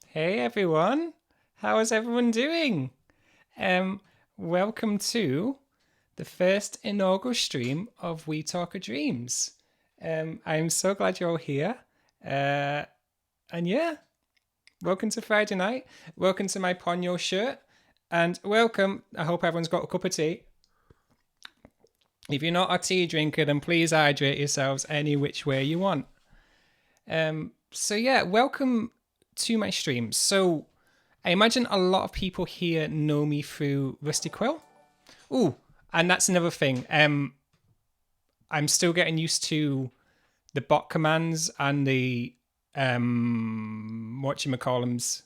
Hey everyone, how is everyone doing? Um, Welcome to the first inaugural stream of We Talk of Dreams. I'm so glad you're all here. And yeah, welcome to Friday night. Welcome to my Ponyo shirt. And welcome, I hope everyone's got a cup of tea. If you're not a tea drinker, then please hydrate yourselves any which way you want. So yeah, welcome to my streams. So I imagine a lot of people here know me through Rusty Quill. Ooh, and that's another thing. I'm still getting used to the bot commands and the whatchamacallums,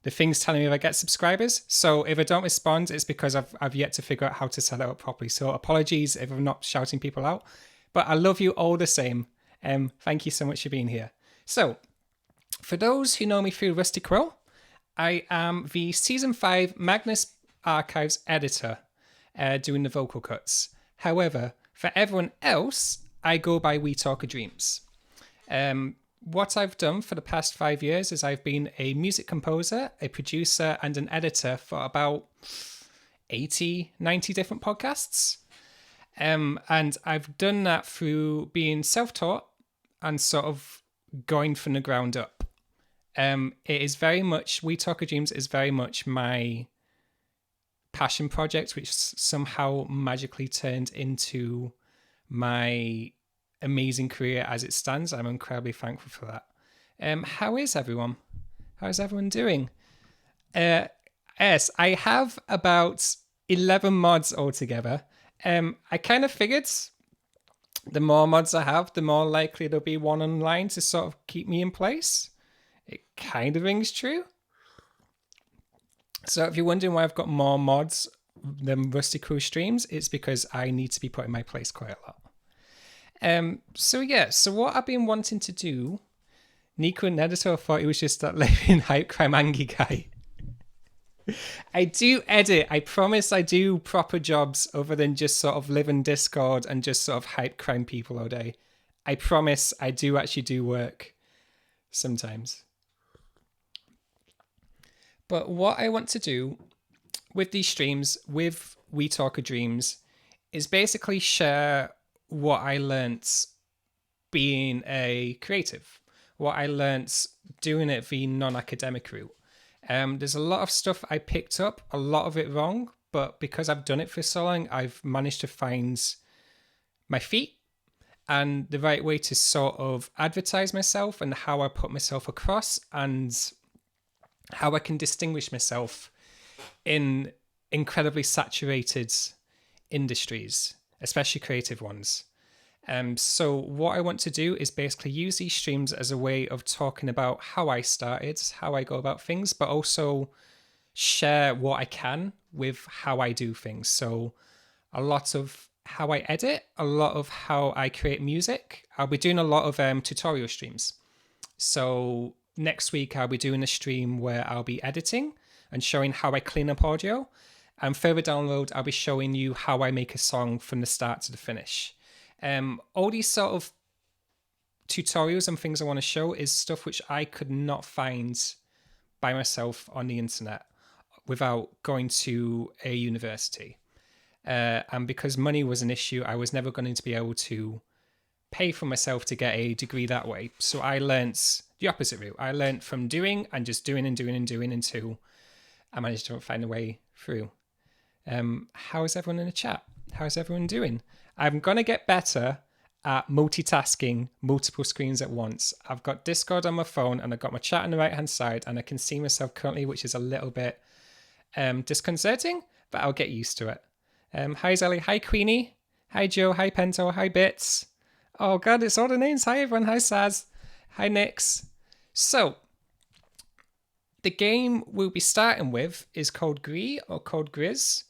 the things telling me if I get subscribers. So if I don't respond, it's because I've yet to figure out how to set it up properly. So apologies if I'm not shouting people out, but I love you all the same. Thank you so much for being here. So for those who know me through Rusty Quill, I am the Season 5 Magnus Archives editor, doing the vocal cuts. However, for everyone else, I go by We Talk of Dreams. What I've done for the past 5 years is I've been a music composer, a producer, and an editor for about 80, 90 different podcasts. And I've done that through being self-taught and sort of going from the ground up. It is very much, We Talk of Dreams is very much my passion project, which somehow magically turned into my amazing career as it stands. I'm incredibly thankful for that. How is everyone? How's everyone doing? Yes, I have about 11 mods altogether. I kind of figured the more mods I have, the more likely there'll be one online to sort of keep me in place. It kind of rings true. So if you're wondering why I've got more mods than Rusty Crew streams, it's because I need to be put in my place quite a lot. So what I've been wanting to do, Nico and Editor thought he was just that living hype crime Angie guy. I do edit. I promise I do proper jobs other than just sort of live in Discord and just sort of hype crime people all day. I promise I do actually do work sometimes. But what I want to do with these streams, with We Talk of Dreams, is basically share what I learnt being a creative, what I learnt doing it the non-academic route. There's a lot of stuff I picked up, a lot of it wrong, but because I've done it for so long, I've managed to find my feet and the right way to sort of advertise myself and how I put myself across and how I can distinguish myself in incredibly saturated industries, especially creative ones. So what I want to do is basically use these streams as a way of talking about how I started, how I go about things, but also share what I can with how I do things. So a lot of how I edit, a lot of how I create music. I'll be doing a lot of tutorial streams. So next week I'll be doing a stream where I'll be editing and showing how I clean up audio. And further down the road, I'll be showing you how I make a song from the start to the finish. All these sort of tutorials and things I want to show is stuff which I could not find by myself on the internet without going to a university. And because money was an issue, I was never going to be able to pay for myself to get a degree that way. So I learnt the opposite route. I learnt from doing and just doing and doing and doing until I managed to find a way through. How's everyone in the chat? How's everyone doing? I'm going to get better at multitasking multiple screens at once. I've got Discord on my phone and I've got my chat on the right hand side and I can see myself currently, which is a little bit disconcerting, but I'll get used to it. Hi Zelly, hi Queenie, hi Joe, hi Pento, hi Bits. Oh god, it's all the names. Hi everyone, hi Saz, hi Nix. So, the game we'll be starting with is called Gris or called Gris.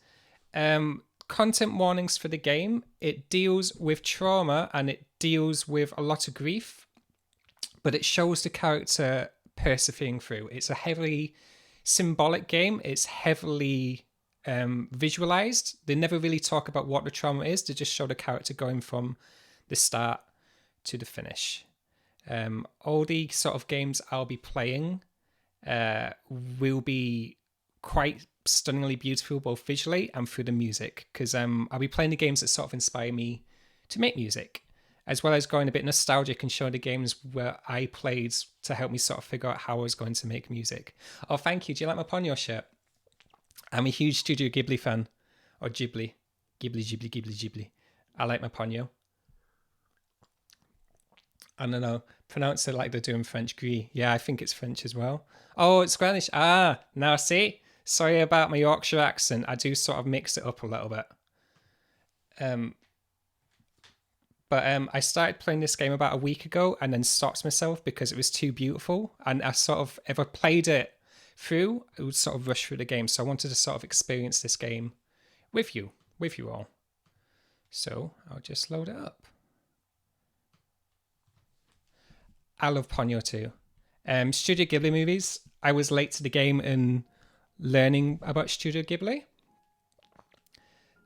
Content warnings for the game. It deals with trauma and it deals with a lot of grief, but it shows the character persevering through. It's a heavily symbolic game. It's heavily visualized. They never really talk about what the trauma is. They just show the character going from the start to the finish. All the sort of games I'll be playing will be quite stunningly beautiful, both visually and through the music, because I'll be playing the games that sort of inspire me to make music, as well as going a bit nostalgic and showing the games where I played to help me sort of figure out how I was going to make music. Oh, thank you. Do you like my Ponyo shirt? I'm a huge Studio Ghibli fan. Or Ghibli. Ghibli. I like my Ponyo. I don't know. Pronounce it like they're doing French. Gris. Yeah, I think it's French as well. Oh, it's Spanish. Ah, now see? Sorry about my Yorkshire accent. I do sort of mix it up a little bit. But I started playing this game about a week ago and then stopped myself because it was too beautiful. And I sort of, if I played it through, it would sort of rush through the game. So I wanted to sort of experience this game with you all. So I'll just load it up. I love Ponyo too. Studio Ghibli movies. I was late to the game in learning about Studio Ghibli.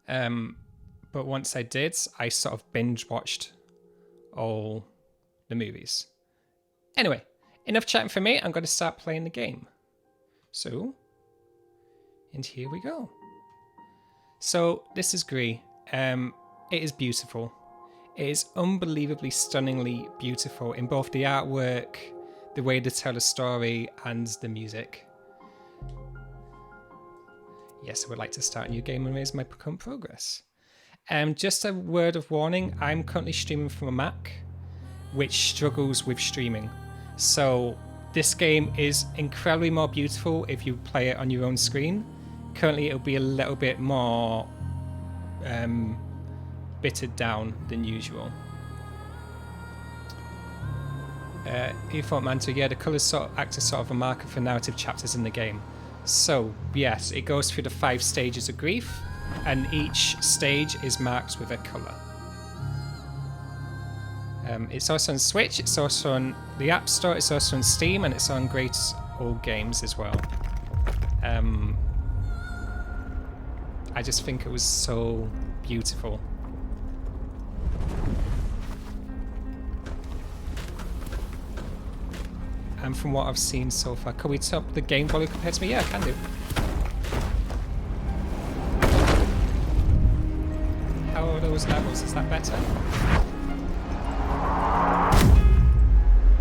But once I did, I sort of binge watched all the movies. Anyway, enough chatting for me. I'm going to start playing the game. So, and here we go. So this is Gris. It is beautiful. It is unbelievably stunningly beautiful in both the artwork, the way they tell the story, and the music. Yes, I would like to start a new game and raise my current progress. Just a word of warning, I'm currently streaming from a Mac, which struggles with streaming. So this game is incredibly more beautiful if you play it on your own screen. Currently, it'll be a little bit more bittered down than usual. Efort Manto, yeah, the colours sort of act as sort of a marker for narrative chapters in the game. So, yes, it goes through the 5 stages of grief, and each stage is marked with a colour. It's also on Switch, it's also on the App Store, it's also on Steam, and it's on Great Old Games as well. I just think it was so beautiful. And from what I've seen so far, can we top the game volume compared to me? Yeah, I can do. How are those levels? Is that better?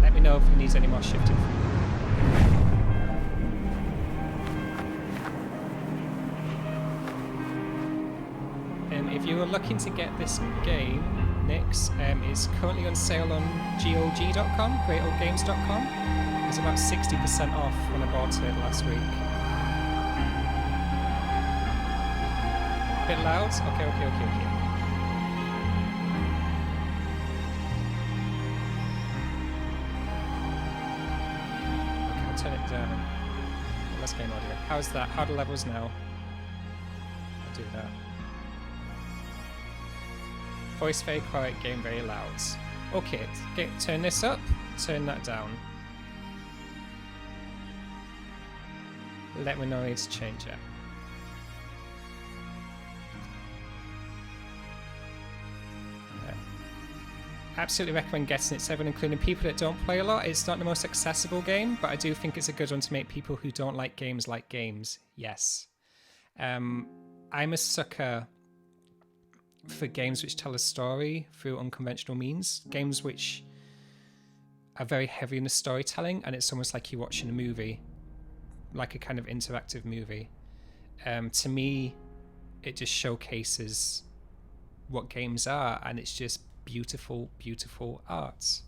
Let me know if it needs any more shifting. If you are looking to get this game, Nix, it's currently on sale on GOG.com, GreatOldGames.com. It's about 60% off when I bought it last week. Bit loud? Okay. Okay, I'll turn it down. Let's game audio. How's that? How are the levels now? I'll do that. Voice very quiet, game very loud. Okay, turn this up, turn that down. Let me know I need to change it. Absolutely recommend getting it to everyone, including people that don't play a lot. It's not the most accessible game, but I do think it's a good one to make people who don't like games. Yes. I'm a sucker for games which tell a story through unconventional means. Games which are very heavy in the storytelling, and it's almost like you're watching a movie. Like a kind of interactive movie. To me, it just showcases what games are, and it's just beautiful, beautiful art.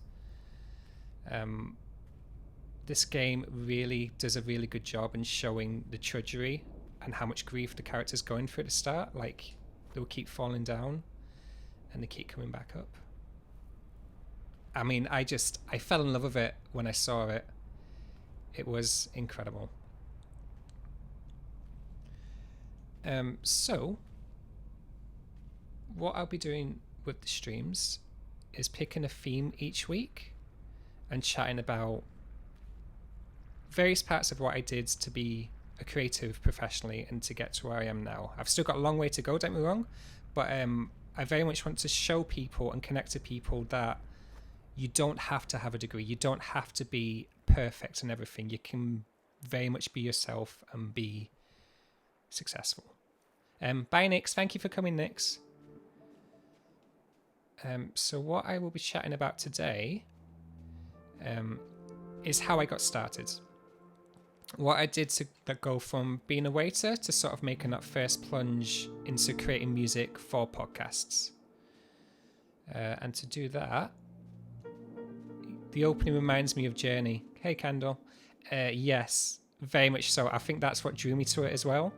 This game really does a really good job in showing the tragedy and how much grief the character's going through at the start. Like, they'll keep falling down, and they keep coming back up. I mean, I fell in love with it when I saw it. It was incredible. So, what I'll be doing with the streams is picking a theme each week and chatting about various parts of what I did to be a creative professionally and to get to where I am now. I've still got a long way to go, don't get me wrong, but I very much want to show people and connect to people that you don't have to have a degree. You don't have to be perfect in everything. You can very much be yourself and be successful. Bye, Nix. Thank you for coming, Nix. So what I will be chatting about today is how I got started. What I did to go from being a waiter to sort of making that first plunge into creating music for podcasts. And to do that, the opening reminds me of Journey. Hey, Candle. Yes, very much so. I think that's what drew me to it as well.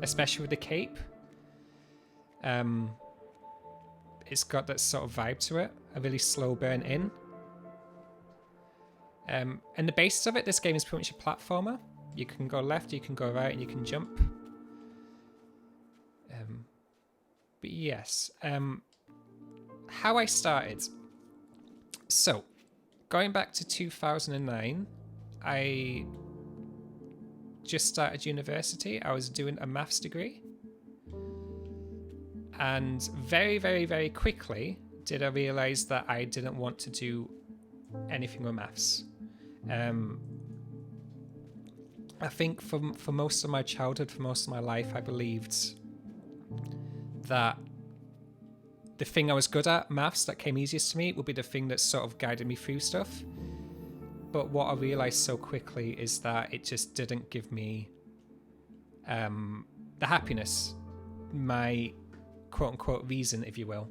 Especially with the cape. It's got that sort of vibe to it. A really slow burn in. And the basis of it, this game is pretty much a platformer. You can go left, you can go right, and you can jump. But yes. How I started. So, going back to 2009, I just started university. I was doing a maths degree. And very, very, very quickly did I realise that I didn't want to do anything with maths. I think for most of my childhood, for most of my life, I believed that the thing I was good at, maths, that came easiest to me, would be the thing that sort of guided me through stuff. But what I realised so quickly is that it just didn't give me the happiness. My quote-unquote reason, if you will.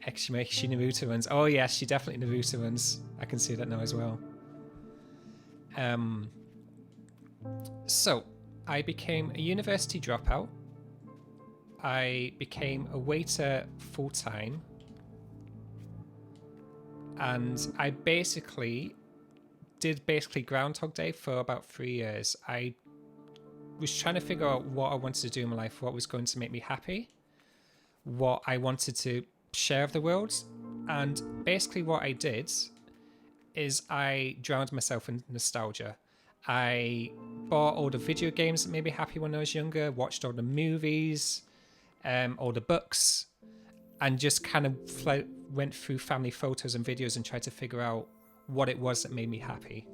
Exclamation Naruto runs. Oh yes, she definitely Naruto runs. I can see that now as well. So I became a university dropout. I became a waiter full-time. And I did Groundhog Day for about 3 years. I was trying to figure out what I wanted to do in my life, what was going to make me happy, what I wanted to share of the world. And basically what I did is I drowned myself in nostalgia. I bought all the video games that made me happy when I was younger, watched all the movies, all the books, and just kind of went through family photos and videos and tried to figure out what it was that made me happy.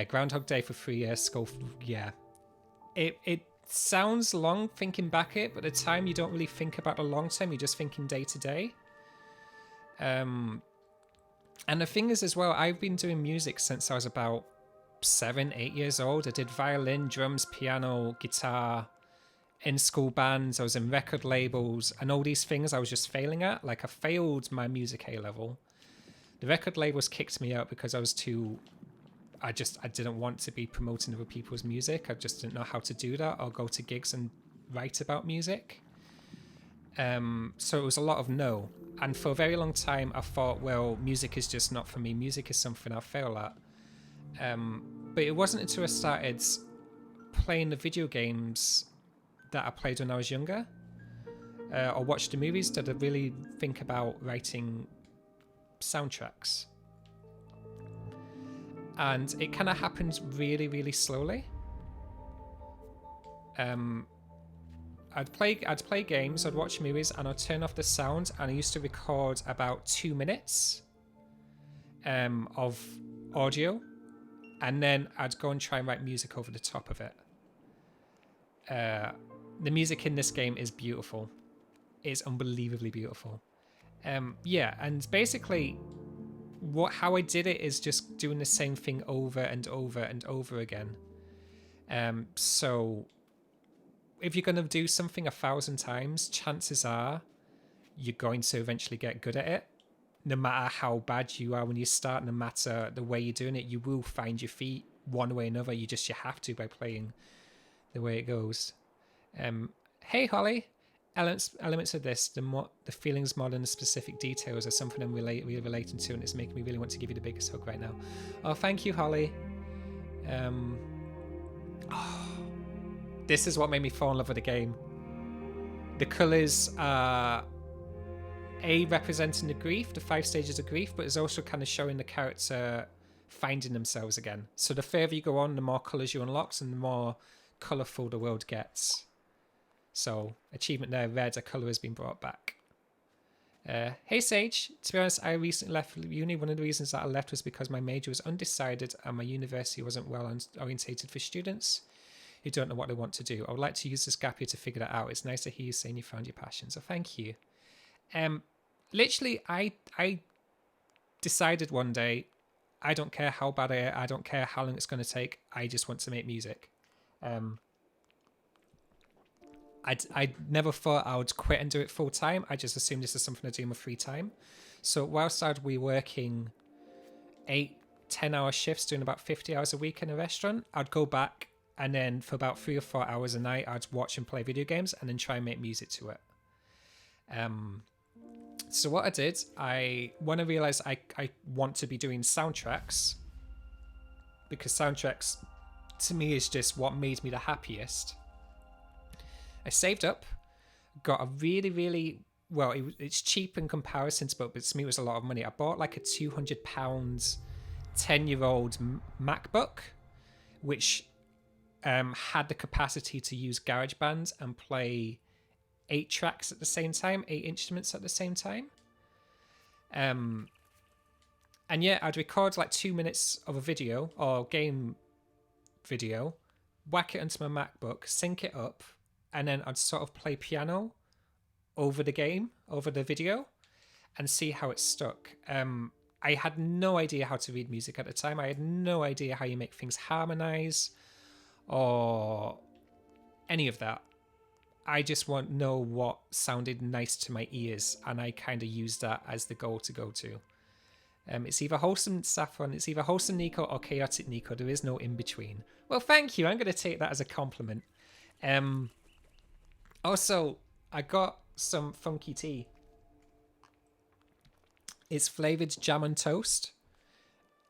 Groundhog Day for 3 years. It sounds long thinking back at it, but at the time you don't really think about the long term. You're just thinking day to day. And the thing is as well, I've been doing music since I was about 7-8 years old. I did violin, drums, piano, guitar, in school bands. I was in record labels, and all these things I was just failing at. Like, I failed my music A level. The record labels kicked me out because I didn't want to be promoting other people's music. I just didn't know how to do that or go to gigs and write about music. So it was a lot of no. And for a very long time, I thought, well, music is just not for me. Music is something I fail at. But it wasn't until I started playing the video games that I played when I was younger, or watched the movies, that I really think about writing soundtracks. And it kind of happened really, really slowly. I'd play games, I'd watch movies, and I'd turn off the sound, and I used to record about 2 minutes of audio, and then I'd go and try and write music over the top of it. The music in this game is beautiful. It's unbelievably beautiful. And basically how I did it is just doing the same thing over and over and over again. So if you're going to do something 1,000 times, chances are you're going to eventually get good at it. No matter how bad you are when you start, no matter the way you're doing it, you will find your feet one way or another. You have to by playing the way it goes. Hey Holly, elements of this, the feelings more than the specific details, are something I'm really relating to, and it's making me really want to give you the biggest hug right now. Oh, thank you, Holly. This is what made me fall in love with the game. The colours are representing the grief, the 5 stages of grief, but it's also kind of showing the character finding themselves again. So the further you go on, the more colours you unlock, and the more colourful the world gets. So, achievement there, red, a colour has been brought back. Hey Sage, to be honest, I recently left uni. One of the reasons that I left was because my major was undecided and my university wasn't well orientated for students who don't know what they want to do. I would like to use this gap year to figure that out. It's nice to hear you saying you found your passion, so thank you. Literally, I decided one day, I don't care how bad I don't care how long it's going to take, I just want to make music. I never thought I would quit and do it full time. I just assumed this is something I do in my free time. So whilst I'd be working 8-10 hour shifts, doing about 50 hours a week in a restaurant, I'd go back, and then for about 3 or 4 hours a night, I'd watch and play video games and then try and make music to it. So what I did, when I realized I want to be doing soundtracks, because soundtracks to me is just what made me the happiest, I saved up, got a really, really, well, it's cheap in comparison, but to me it was a lot of money. I bought like a £200 10-year-old MacBook, which had the capacity to use GarageBand and play 8 tracks at the same time, 8 instruments at the same time. And yeah, I'd record like 2 minutes of a video or game video, whack it onto my MacBook, sync it up, and then I'd sort of play piano over the video, and see how it stuck. I had no idea how to read music at the time. I had no idea how you make things harmonize or any of that. I just want to know what sounded nice to my ears, and I kind of use that as the goal to go to. It's either wholesome Saffron, it's either wholesome Nico or chaotic Nico. There is no in between. Well, thank you. I'm going to take that as a compliment. Also, I got some funky tea. It's flavored jam and toast,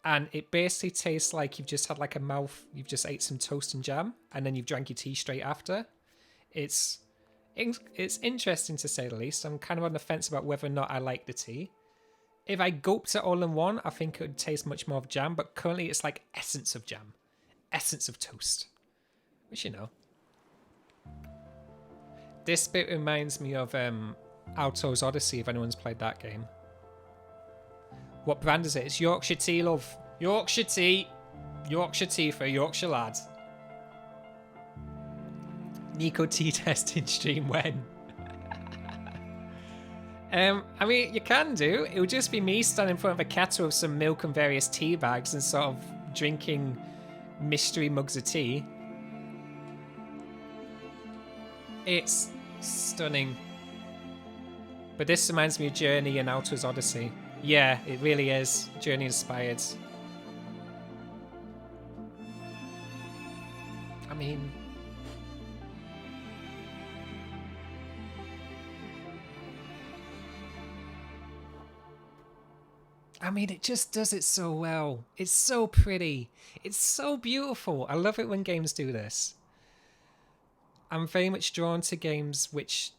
and it basically tastes like you've just had like a mouth. You've just ate some toast and jam, and then you've drank your tea straight after. It's interesting to say the least. I'm kind of on the fence about whether or not I like the tea. If I gulped it all in one, I think it would taste much more of jam, but currently it's like essence of jam. Essence of toast. Which, you know. This bit reminds me of Alto's Odyssey, if anyone's played that game. What brand is it? It's Yorkshire tea, love. Yorkshire tea. Yorkshire tea for a Yorkshire lad. Nico tea testing stream when? I mean, you can do. It would just be me standing in front of a kettle with some milk and various tea bags and sort of drinking mystery mugs of tea. It's stunning. But this reminds me of Journey and Alto's Odyssey. Yeah, it really is. Journey inspired. I mean... it just does it so well. It's so pretty. It's so beautiful. I love it when games do this. I'm very much drawn to games which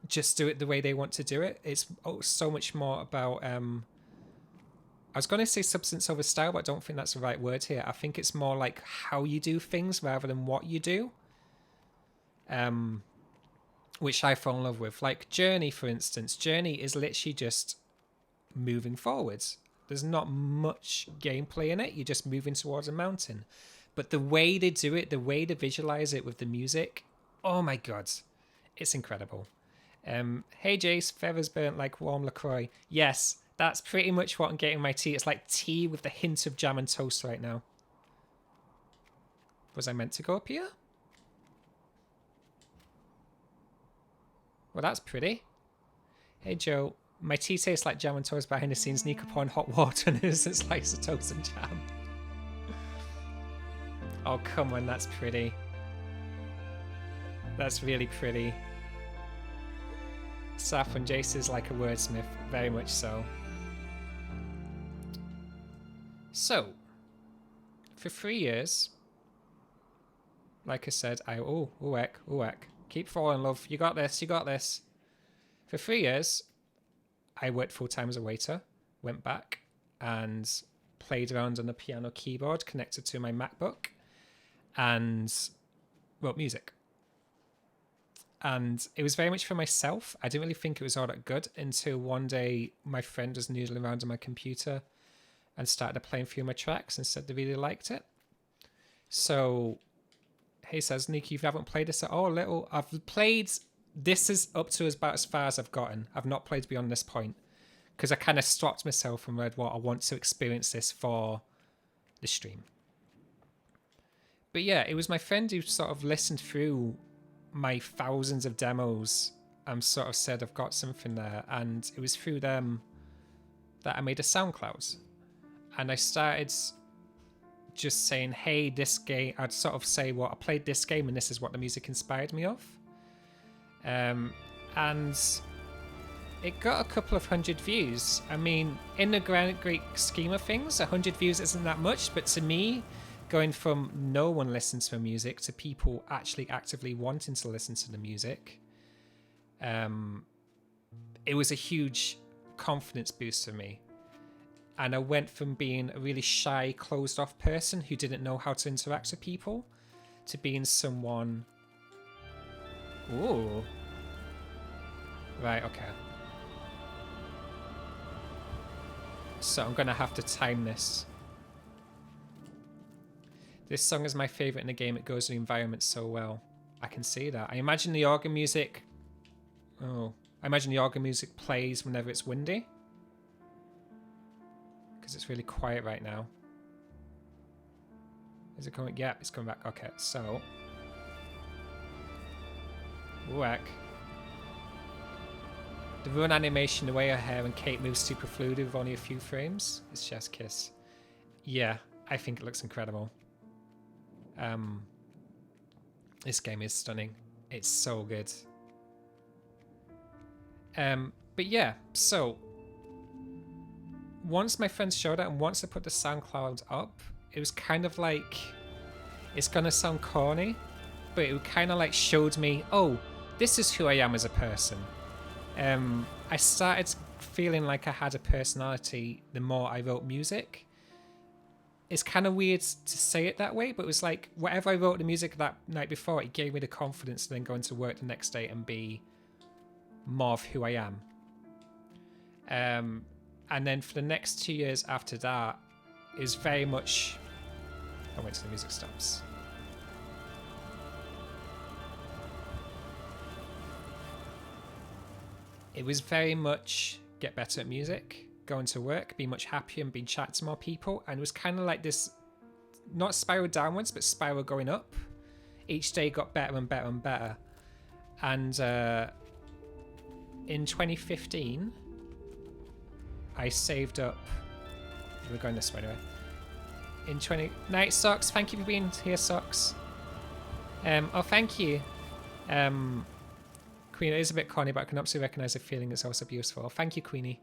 just do it the way they want to do it. It's so much more about... I was going to say substance over style, but I don't think that's the right word here. I think it's more like how you do things rather than what you do. Which I fall in love with. Like Journey, for instance. Journey is literally just... moving forwards. There's not much gameplay in it. You're just moving towards a mountain. But the way they do it, the way they visualize it with the music, oh my god, it's incredible. Hey Jace, feathers burnt like warm LaCroix. Yes, that's pretty much what I'm getting my tea. It's like tea with the hint of jam and toast right now. Was I meant to go up here? Well, that's pretty. Hey Joe. My tea tastes like jam and toast behind the scenes. Nico pouring hot water and innocent slice of toast and jam. Oh, come on, that's pretty. That's really pretty. Saffron Jace is like a wordsmith, very much so. So, for 3 years, like I said, keep falling, love. You got this, you got this. For 3 years, I worked full-time as a waiter, went back and played around on the piano keyboard connected to my MacBook and wrote music. And it was very much for myself. I didn't really think it was all that good until one day my friend was noodling around on my computer and started playing through my tracks and said they really liked it. So he says, Nick, you haven't played this at all? Little. I've played... This is up to about as far as I've gotten. I've not played beyond this point because I kind of stopped myself and read what I want to experience this for the stream. But yeah, it was my friend who sort of listened through my thousands of demos and sort of said, I've got something there. And it was through them that I made a SoundCloud. And I started just saying, hey, this game, I'd sort of say, well, I played this game and this is what the music inspired me of. And it got a couple of 100 views. I mean, in the great scheme of things, 100 views isn't that much, but to me, going from no one listens to music to people actually actively wanting to listen to the music, it was a huge confidence boost for me. And I went from being a really shy, closed-off person who didn't know how to interact with people to being someone... Ooh. Right, okay. So I'm going to have to time this. This song is my favourite in the game. It goes with the environment so well. I can see that. I imagine the organ music... Oh. I imagine the organ music plays whenever it's windy. Because it's really quiet right now. Is it coming? Yeah, it's coming back. Okay, so... Whack. The run animation, the way her hair and cape moves super fluid with only a few frames. It's chef's kiss. Yeah, I think it looks incredible. This game is stunning. It's so good. But yeah, so once my friends showed it and once I put the SoundCloud up, it was kind of like, it's gonna sound corny, but it kind of like showed me, oh, this is who I am as a person. I started feeling like I had a personality the more I wrote music. It's kind of weird to say it that way, but it was like whatever I wrote the music that night before, it gave me the confidence to then go into work the next day and be more of who I am. And then for the next 2 years after that, it was very much... I'll wait till the music stops. It was very much get better at music, going to work, be much happier and being chatting to more people. And it was kind of like this, not spiral downwards, but spiral going up. Each day got better and better and better. And in 2015, I saved up... We're going this way anyway. Night Socks, thank you for being here, Socks. Oh, thank you. Queen, it is a bit corny, but I can absolutely recognise the feeling. It's also beautiful. Thank you, Queenie.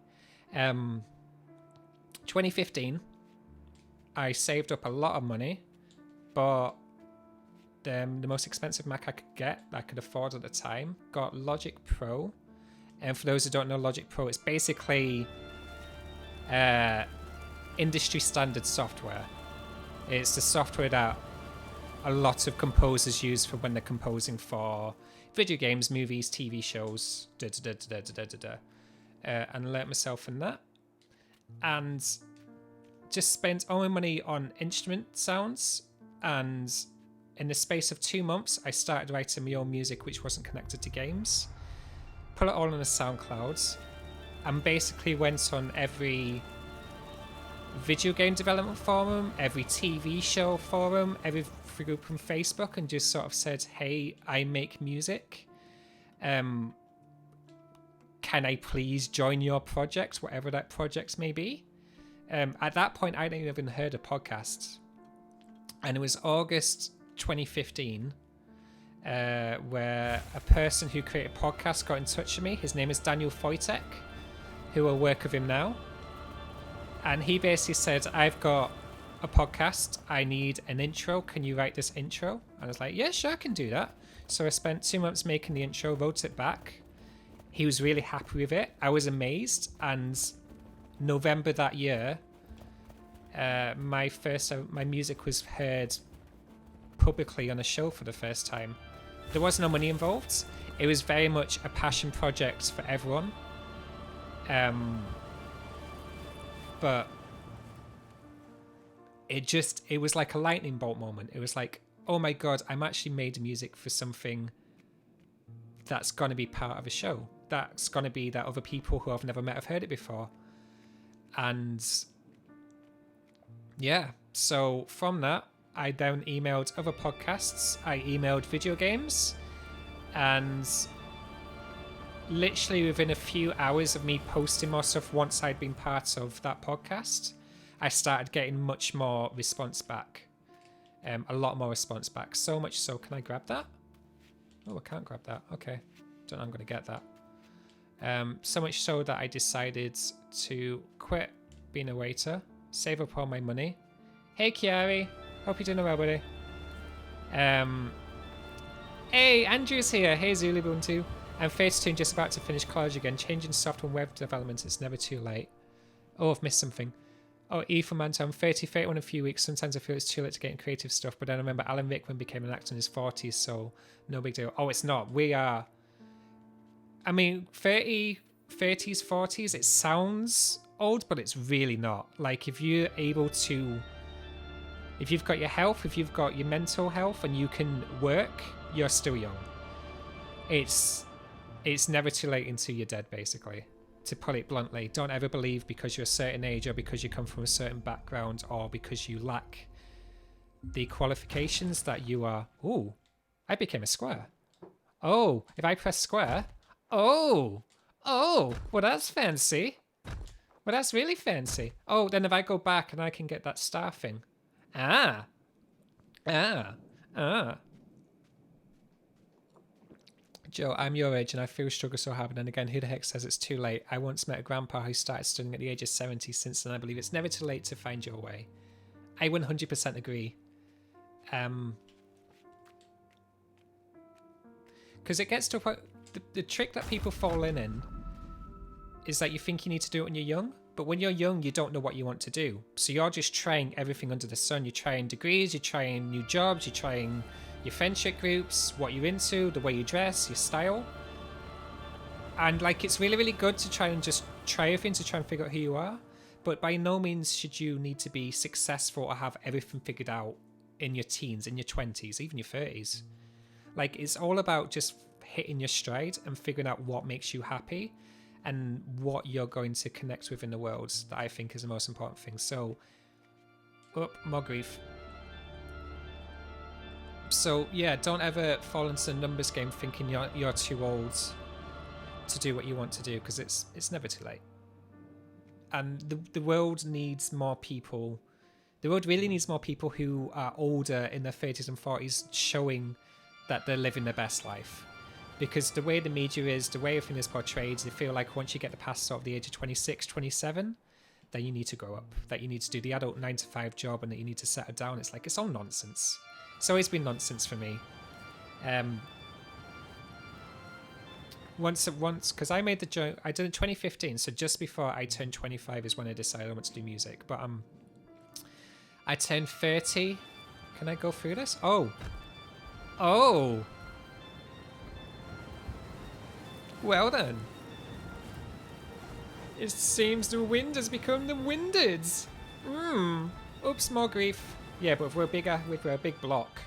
2015, I saved up a lot of money, but the most expensive Mac I could get, that I could afford at the time, got Logic Pro. And for those who don't know Logic Pro, it's basically industry standard software. It's the software that a lot of composers use for when they're composing for video games, movies, TV shows, and learnt myself in that. And just spent all my money on instrument sounds. And in the space of 2 months, I started writing my own music, which wasn't connected to games. Put it all on a SoundCloud. And basically went on every video game development forum, every TV show forum, every group on Facebook, and just sort of said, hey, I make music. Can I please join your project, whatever that project may be? At that point, I hadn't even heard of podcasts. And it was August 2015 where a person who created podcasts got in touch with me. His name is Daniel Foytek, who I work with him now. And he basically said, I've got a podcast, I need an intro, can you write this intro? And I was like, yeah, sure, I can do that. So I spent 2 months making the intro, wrote it back. He was really happy with it. I was amazed. And November that year, my music was heard publicly on a show for the first time. There was no money involved. It was very much a passion project for everyone. But it was like a lightning bolt moment. It was like, oh my God, I'm actually made music for something that's going to be part of a show. That's going to be that other people who I've never met have heard it before. And yeah, so from that, I then emailed other podcasts. I emailed video games, and literally within a few hours of me posting more stuff once I'd been part of that podcast, I started getting much more response back. A lot more response back. So much so, can I grab that? Oh, I can't grab that. Okay. Don't know I'm going to get that. So much so that I decided to quit being a waiter, save up all my money. Hey, Kiari. Hope you're doing well, buddy. Hey, Andrew's here. Hey, Zulubun too. I'm 32 and just about to finish college again. Changing software and web development, it's never too late. Oh, I've missed something. Oh, E for Manto, I'm 31 in a few weeks. Sometimes I feel it's too late to get in creative stuff, but then I remember Alan Rickman became an actor in his 40s, so no big deal. Oh, it's not. We are... I mean, 30s, 40s, it sounds old, but it's really not. Like, if you're able to... If you've got your health, if you've got your mental health, and you can work, you're still young. It's never too late until you're dead, basically. To put it bluntly, don't ever believe because you're a certain age or because you come from a certain background or because you lack the qualifications that you are... Ooh, I became a square. Oh, if I press square. Oh, oh, well that's fancy. Well, that's really fancy. Oh, then if I go back and I can get that star thing. Ah, ah, ah. Joe, I'm your age and I feel struggle so hard. And then again, who the heck says it's too late? I once met a grandpa who started studying at the age of 70. Since then, I believe it's never too late to find your way. I 100% agree. Because it gets to a point, the trick that people fall in is that you think you need to do it when you're young. But when you're young, you don't know what you want to do. So you're just trying everything under the sun. You're trying degrees, you're trying new jobs, you're trying your friendship groups, what you're into, the way you dress, your style. And like, it's really, really good to try and just try everything to try and figure out who you are. But by no means should you need to be successful or have everything figured out in your teens, in your 20s, even your 30s. Like, it's all about just hitting your stride and figuring out what makes you happy and what you're going to connect with in the world. That I think is the most important thing. So, more grief. So yeah, don't ever fall into the numbers game thinking you're too old to do what you want to do, because it's never too late. And the world needs more people. The world really needs more people who are older, in their 30s and 40s, showing that they're living their best life. Because the way the media is, the way everything is portrayed, they feel like once you get past sort of the age of 26, 27, then you need to grow up, that you need to do the adult 9-to-5 job, and that you need to settle down. It's like, it's all nonsense. It's always been nonsense for me. Once, because I made the joke, I did it in 2015, so just before I turned 25 is when I decided I want to do music. But I turned 30. Can I go through this? Oh. Oh. Well then. It seems the wind has become the winded. Oops, more grief. Yeah, but if we're bigger, if we're a big block.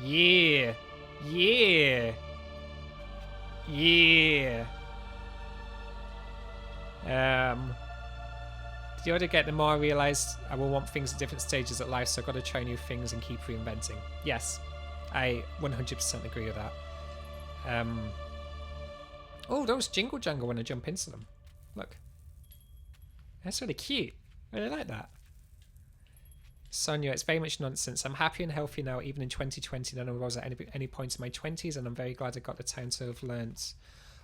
Yeah. Yeah. Yeah. The older I get, the more I realise I will want things at different stages of life, so I've got to try new things and keep reinventing. Yes, I 100% agree with that. Oh, those jingle jangle when I jump into them. Look. That's really cute. I really like that. Sonia, it's very much nonsense. I'm happy and healthy now, even in 2020, than I was at any point in my 20s, and I'm very glad I got the time to have learnt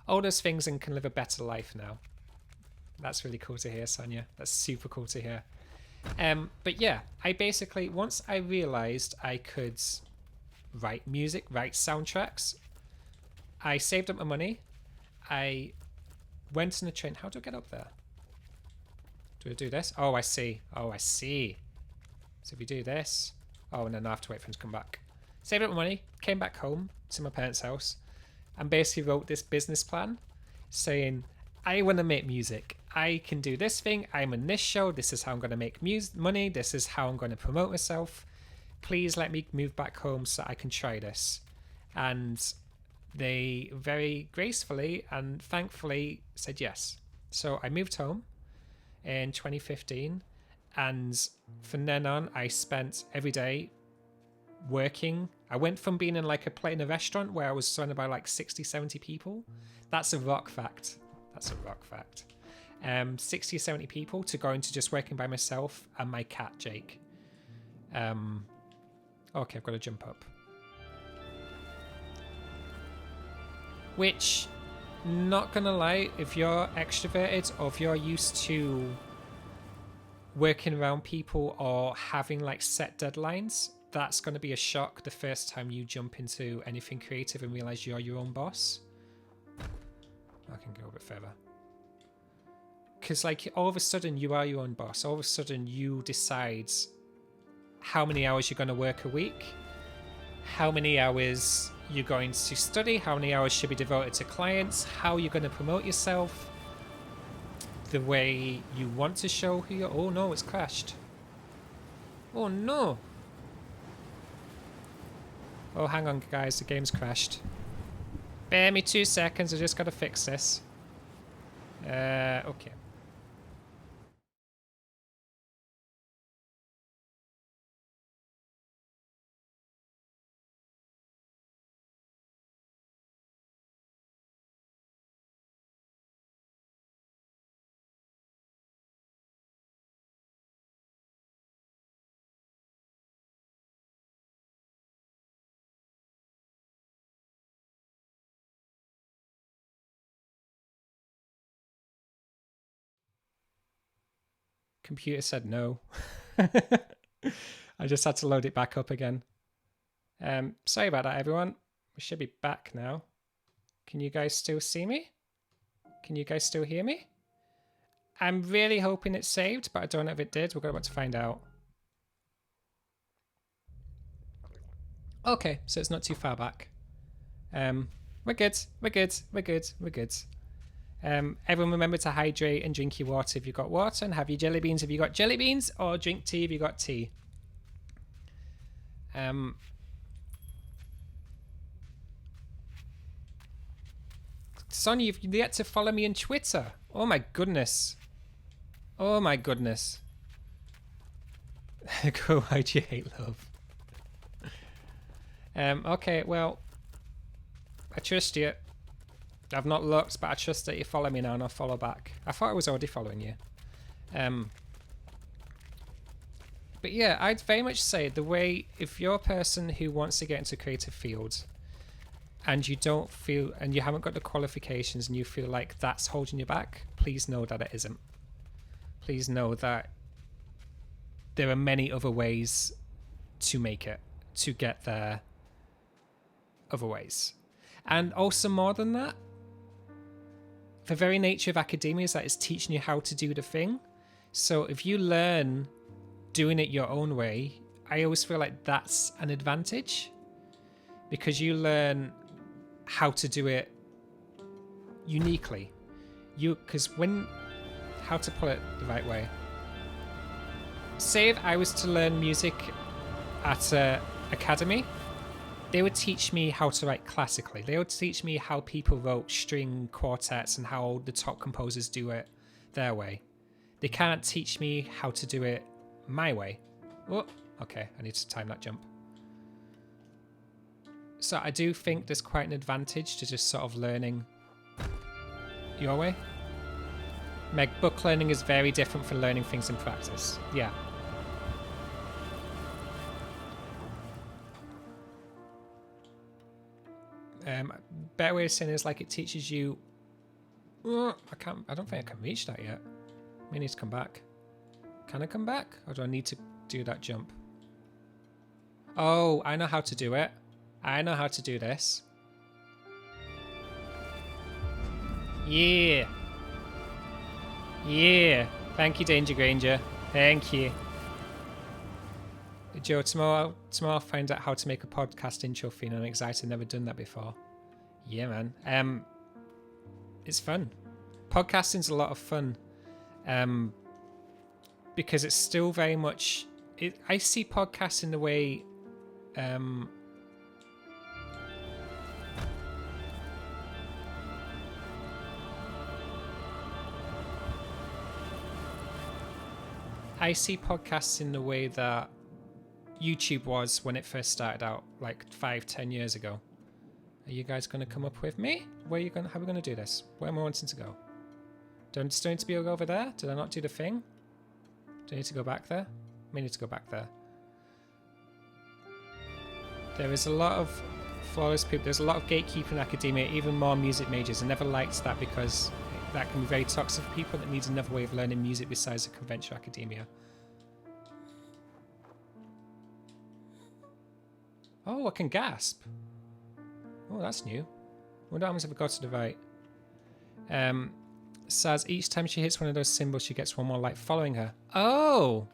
all those things and can live a better life now. That's really cool to hear, Sonia. That's super cool to hear. But yeah, I basically, once I realised I could write music, write soundtracks, I saved up my money. I went on a train. How do I get up there? Do I do this? Oh, I see. Oh, I see. So if you do this... Oh, and then I have to wait for him to come back. Saved up my money, came back home to my parents' house, and basically wrote this business plan saying, I want to make music. I can do this thing. I'm in this show. This is how I'm going to make money. This is how I'm going to promote myself. Please let me move back home so I can try this. And they very gracefully and thankfully said yes. So I moved home in 2015, and from then on I spent every day working. I went from being in a restaurant where I was surrounded by like 60-70 people. That's a rock fact. 60 or 70 people, to going to just working by myself and my cat Jake. Okay, I've got to jump up. Which, not gonna lie, if you're extroverted or if you're used to working around people or having like set deadlines, that's going to be a shock the first time you jump into anything creative and realize you're your own boss. I can go a bit further. Because like all of a sudden you are your own boss. All of a sudden you decide how many hours you're going to work a week, how many hours you're going to study, how many hours should be devoted to clients, how you're going to promote yourself, the way you want to show who you're... Oh no, it's crashed. Oh no. Oh, hang on guys, the game's crashed. Bear me 2 seconds, I just gotta fix this. Okay. Computer said no. I just had to load it back up again. Sorry about that, everyone. We should be back now. Can you guys still see me? Can you guys still hear me? I'm really hoping it's saved, but I don't know if it did. We're about to find out. Okay, so it's not too far back. We're good. We're good. We're good. We're good. Everyone remember to hydrate and drink your water if you've got water, and have your jelly beans if you've got jelly beans, or drink tea if you've got tea. Sonny, you've yet to follow me on Twitter. Oh my goodness. Oh my goodness. Go, why do you hate love? Okay, well, I trust you. I've not looked, but I trust that you follow me now and I'll follow back. I thought I was already following you. But yeah, I'd very much say the way, if you're a person who wants to get into creative fields and you don't feel, and you haven't got the qualifications and you feel like that's holding you back, please know that it isn't. Please know that there are many other ways to make it, to get there other ways. And also more than that, the very nature of academia is that it's teaching you how to do the thing. So if you learn doing it your own way, I always feel like that's an advantage, because you learn how to do it uniquely. How to put it the right way. Say if I was to learn music at an academy, they would teach me how to write classically. They would teach me how people wrote string quartets and how the top composers do it their way. They can't teach me how to do it my way. Oh, okay, I need to time that jump. So I do think there's quite an advantage to just sort of learning your way. Meg, book learning is very different from learning things in practice. Yeah. Better way of saying it is like it teaches you. I don't think I can reach that yet. I need to come back. Can I come back? Or do I need to do that jump? Oh, I know how to do it. I know how to do this. Yeah. Yeah. Thank you, Danger Granger. Thank you. Joe, tomorrow I'll find out how to make a podcast intro theme. I'm excited. I've never done that before. Yeah, man. It's fun. Podcasting's a lot of fun. Because it's still very much... I see podcasts in the way... I see podcasts in the way that YouTube was when it first started out, like 5-10 years ago. Are you guys going to come up with me? How are we going to do this? Where am I wanting to go? Do I still need to be over there? Did I not do the thing? Do I need to go back there? I may need to go back there. There is a lot of flawless people. There's a lot of gatekeeping in academia, even more music majors. I never liked that because that can be very toxic for people that needs another way of learning music besides the conventional academia. Oh, I can gasp. Oh, that's new. Wonder what happens if I go to the right. Says each time she hits one of those symbols, she gets one more light following her. Oh,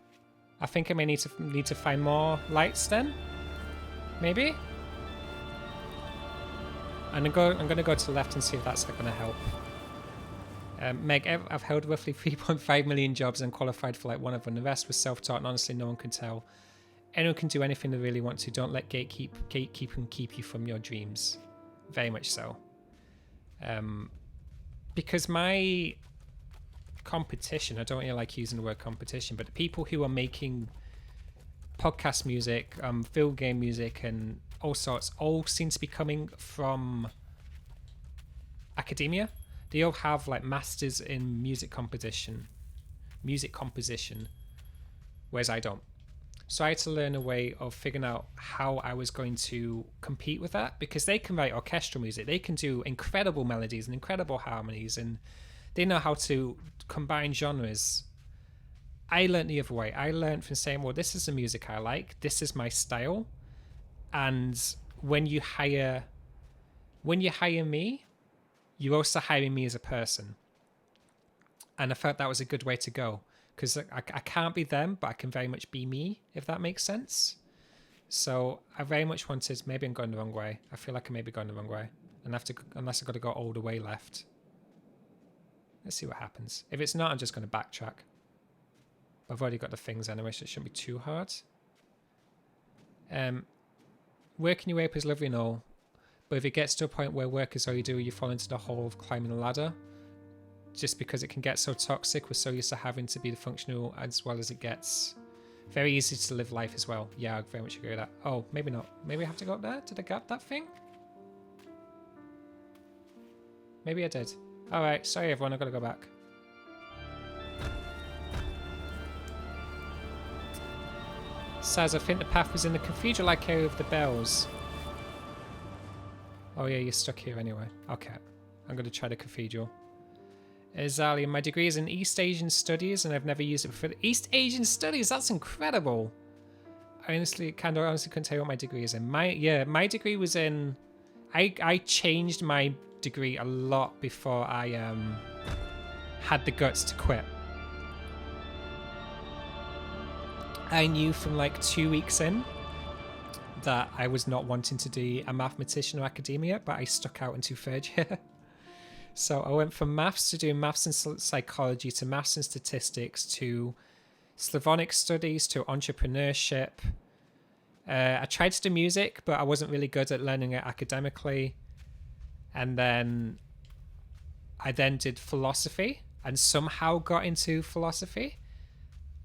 I think I may need to find more lights then. Maybe. I'm gonna go to the left and see if that's going to help. Meg, I've held roughly 3.5 million jobs and qualified for like one of them. The rest was self-taught, and honestly, no one can tell. Anyone can do anything they really want to. Don't let gatekeep and keep you from your dreams. Very much so. Because my competition, I don't really like using the word competition, but the people who are making podcast music, field game music, and all sorts, all seem to be coming from academia. They all have like masters in music composition, whereas I don't. So I had to learn a way of figuring out how I was going to compete with that, because they can write orchestral music. They can do incredible melodies and incredible harmonies, and they know how to combine genres I learned the other way. I learned from saying, well, this is the music I like, this is my style, and when you hire me, you're also hiring me as a person. And I felt that was a good way to go, because I can't be them, but I can very much be me, if that makes sense. So I very much wanted, maybe I'm going the wrong way. I feel like I may be going the wrong way. And unless I've got to go all the way left. Let's see what happens. If it's not, I'm just going to backtrack. I've already got the things anyway, so it shouldn't be too hard. Working your way up is lovely and all, but if it gets to a point where work is all you do, you fall into the hole of climbing a ladder, just because it can get so toxic. We're so used to having to be the functional as well as it gets. Very easy to live life as well. Yeah, I very much agree with that. Oh, maybe not. Maybe I have to go up there? Did I get that thing? Maybe I did. Alright, sorry everyone, I've got to go back. Says, I think the path was in the cathedral-like area of the bells. Oh yeah, you're stuck here anyway. Okay, I'm going to try the cathedral. Zalia, my degree is in East Asian Studies and I've never used it before. East Asian Studies, that's incredible. I honestly couldn't tell you what my degree is in. My degree was in... I changed my degree a lot before I had the guts to quit. I knew from like 2 weeks in that I was not wanting to be a mathematician or academia, but I stuck out into third year. So I went from maths to doing maths and psychology to maths and statistics to Slavonic studies to entrepreneurship. I tried to do music, but I wasn't really good at learning it academically. And then I then did philosophy and somehow got into philosophy.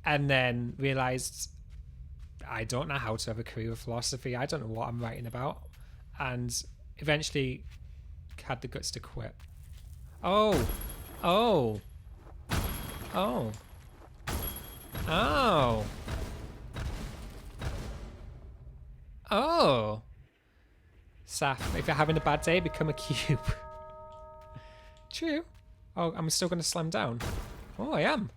And then realized I don't know how to have a career with philosophy. I don't know what I'm writing about. And eventually had the guts to quit. Oh. Oh. Oh. Oh. Oh. Saf, if you're having a bad day, become a cube. True. Oh, I'm still going to slam down. Oh, I am.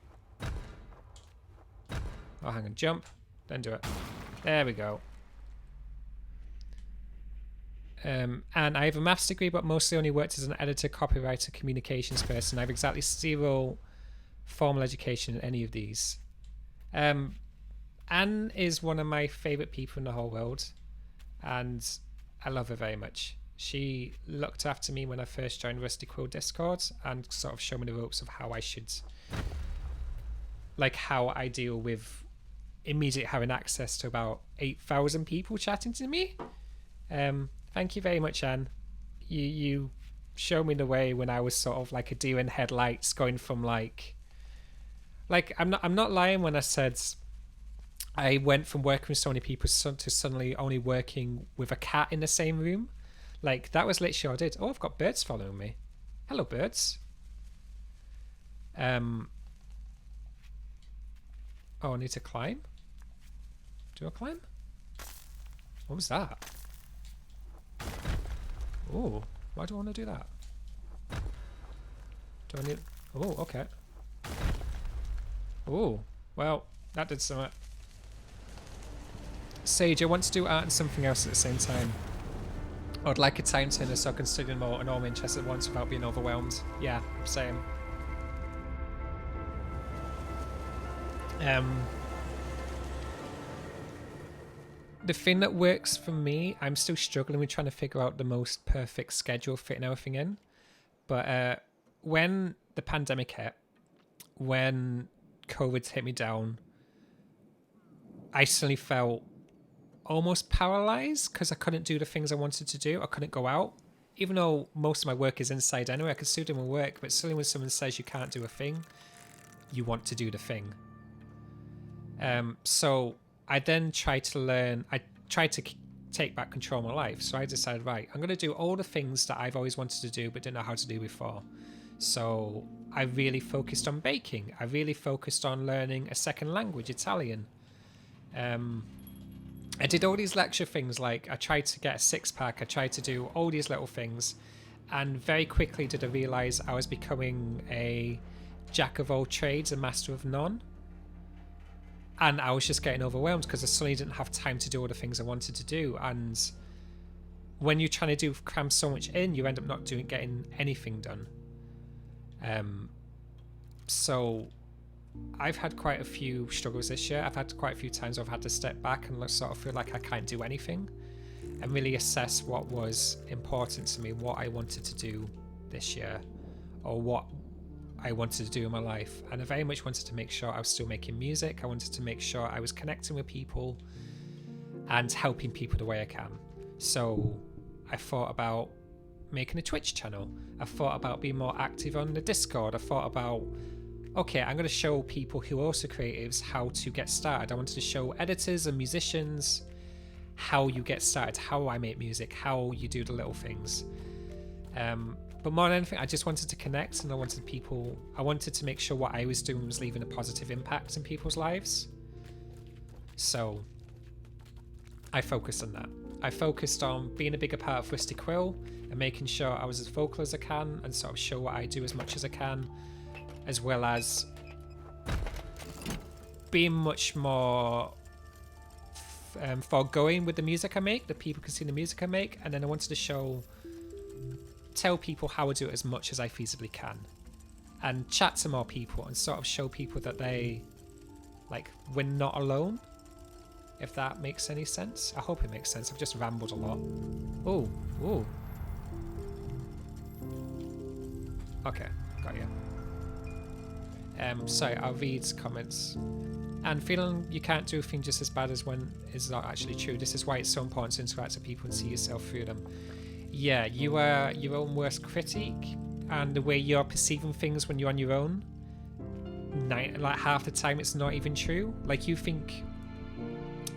Oh, hang on. Jump. Then do it. There we go. And I have a maths degree, but mostly only worked as an editor, copywriter, communications person. I have exactly zero formal education in any of these. Anne is one of my favourite people in the whole world, and I love her very much. She looked after me when I first joined Rusty Quill Discord and sort of showed me the ropes of how I should, like how I deal with immediately having access to about 8,000 people chatting to me. Thank you very much, Anne. You showed me the way when I was sort of like a deer in headlights, going from like I'm not lying when I said I went from working with so many people to suddenly only working with a cat in the same room. Like that was literally what I did. Oh, I've got birds following me. Hello, birds. Oh, I need to climb. Do I climb? What was that? Oh, why do I want to do that? Do I need... Oh, okay. Oh, well, that did something. Sage, I want to do art and something else at the same time. I'd like a time turner so I can study more and all my interests at once without being overwhelmed. Yeah, same. The thing that works for me, I'm still struggling with trying to figure out the most perfect schedule, fitting everything in. But when the pandemic hit, when COVID hit me down, I suddenly felt almost paralyzed because I couldn't do the things I wanted to do. I couldn't go out. Even though most of my work is inside anyway, I could still do my work. But suddenly when someone says you can't do a thing, you want to do the thing. So I then tried to take back control of my life. So I decided, right, I'm going to do all the things that I've always wanted to do but didn't know how to do before. So I really focused on baking. I really focused on learning a second language, Italian. I did all these lecture things, like I tried to get a six-pack, I tried to do all these little things, and very quickly did I realise I was becoming a jack of all trades, a master of none. And I was just getting overwhelmed because I suddenly didn't have time to do all the things I wanted to do. And when you're trying to cram so much in, you end up not getting anything done. So I've had quite a few struggles this year. I've had quite a few times where I've had to step back and sort of feel like I can't do anything, and really assess what was important to me, what I wanted to do this year, or what I wanted to do in my life. And I very much wanted to make sure I was still making music. I wanted to make sure I was connecting with people and helping people the way I can. So I thought about making a Twitch channel. I thought about being more active on the Discord. I thought about, okay, I'm going to show people who are also creatives how to get started. I wanted to show editors and musicians how you get started, how I make music, how you do the little things. But more than anything, I just wanted to connect, and I wanted to make sure what I was doing was leaving a positive impact in people's lives. So I focused on that. I focused on being a bigger part of Rusty Quill and making sure I was as vocal as I can and sort of show what I do as much as I can, as well as being much more forgoing with the music I make, that people can see the music I make. And then I wanted to tell people how I do it as much as I feasibly can, and chat to more people and sort of show people that we're not alone, if that makes any sense. I hope it makes sense. I've just rambled a lot. Ooh. Okay, got you. Sorry, I'll read comments. And feeling you can't do a thing just as bad as when is not actually true. This is why it's so important to interact with people and see yourself through them. Yeah, you are your own worst critique, and the way you're perceiving things when you're on your own, like half the time it's not even true. Like you think,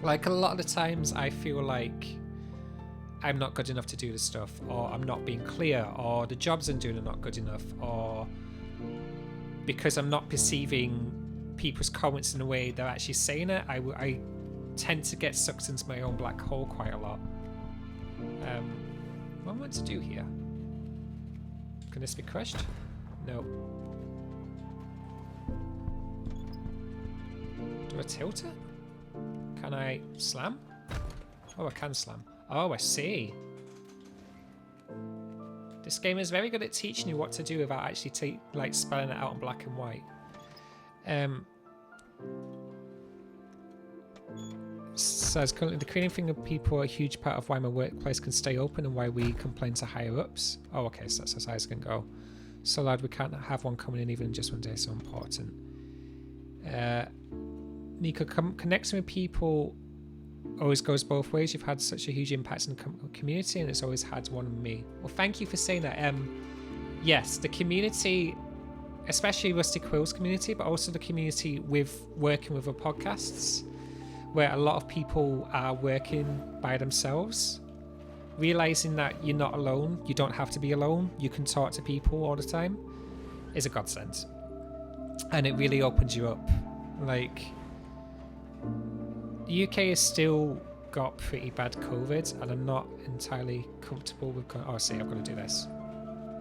like a lot of the times I feel like I'm not good enough to do this stuff, or I'm not being clear, or the jobs I'm doing are not good enough, or because I'm not perceiving people's comments in the way they're actually saying it, I tend to get sucked into my own black hole quite a lot. What am I meant to do here? Can this be crushed? No. Do I tilt it? Can I slam? Oh, I can slam. Oh, I see. This game is very good at teaching you what to do without actually spelling it out in black and white. Says currently the creating thing of people are a huge part of why my workplace can stay open and why we complain to higher ups. Oh, okay, so that's as high as it can go. So loud we can't have one coming in even just one day. So important. Nico, connecting with people always goes both ways. You've had such a huge impact in the community, and it's always had one on me. Well, thank you for saying that. Yes, the community, especially Rusty Quill's community, but also the community with working with the podcasts, where a lot of people are working by themselves, realizing that you're not alone, you don't have to be alone, you can talk to people all the time, is a godsend. And it really opens you up. Like, the UK has still got pretty bad COVID, and I'm not entirely comfortable with oh, see, I've got to do this.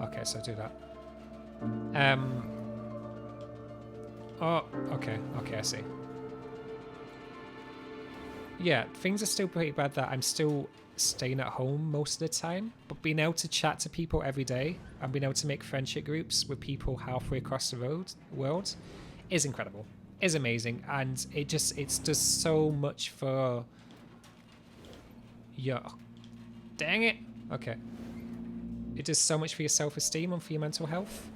Okay, so do that. Oh, okay, I see. Yeah, things are still pretty bad that I'm still staying at home most of the time, but being able to chat to people every day and being able to make friendship groups with people halfway across the world is incredible, is amazing, and it does so much for your... Dang it! Okay. It does so much for your self-esteem and for your mental health,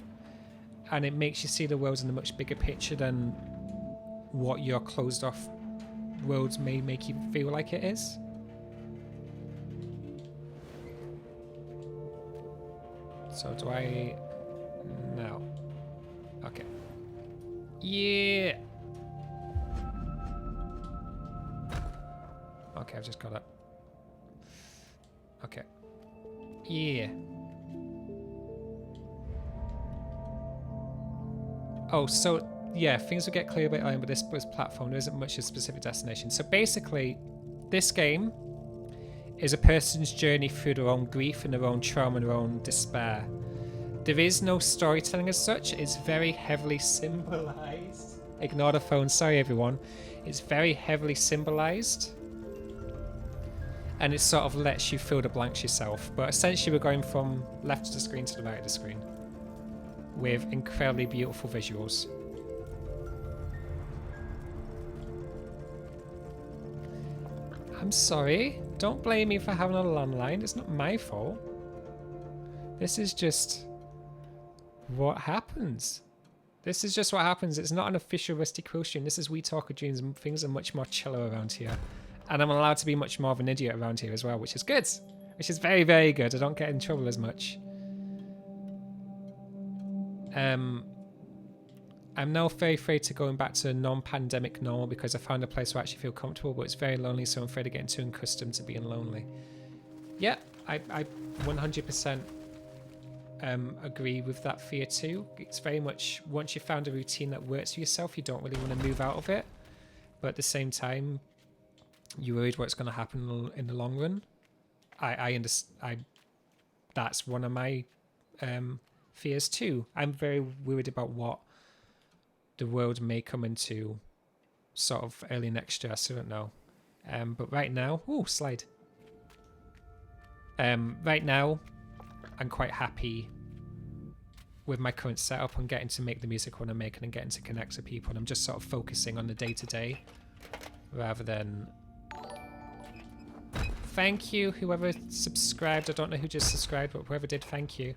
and it makes you see the world in a much bigger picture than what your closed off worlds may make you feel like it is. So do I... No. Okay. Yeah! Okay, I've just got it. Okay. Yeah. Oh, so... yeah, things will get clear a bit later, but this platform, there isn't much of a specific destination. So basically, this game is a person's journey through their own grief and their own trauma and their own despair. There is no storytelling as such. It's very heavily symbolized. Ignore the phone. Sorry, everyone. It's very heavily symbolized. And it sort of lets you fill the blanks yourself. But essentially, we're going from left of the screen to the right of the screen with incredibly beautiful visuals. I'm sorry. Don't blame me for having a landline. It's not my fault. This is just what happens. This is just what happens. It's not an official Rusty Quill stream. This is We Talk of Dreams, and things are much more chiller around here. And I'm allowed to be much more of an idiot around here as well, which is good. Which is very, very good. I don't get in trouble as much. I'm now very afraid to going back to a non-pandemic normal because I found a place where I actually feel comfortable, but it's very lonely, so I'm afraid of getting too accustomed to being lonely. Yeah, I 100% agree with that fear too. It's very much, once you've found a routine that works for yourself, you don't really want to move out of it. But at the same time, you're worried what's going to happen in the long run. I understand. That's one of my fears too. I'm very worried about what the world may come into sort of early next year. I still don't know. But right now, slide. Right now, I'm quite happy with my current setup and getting to make the music I want to make and getting to connect to people. And I'm just sort of focusing on the day-to-day rather than... Thank you, whoever subscribed. I don't know who just subscribed, but whoever did, thank you.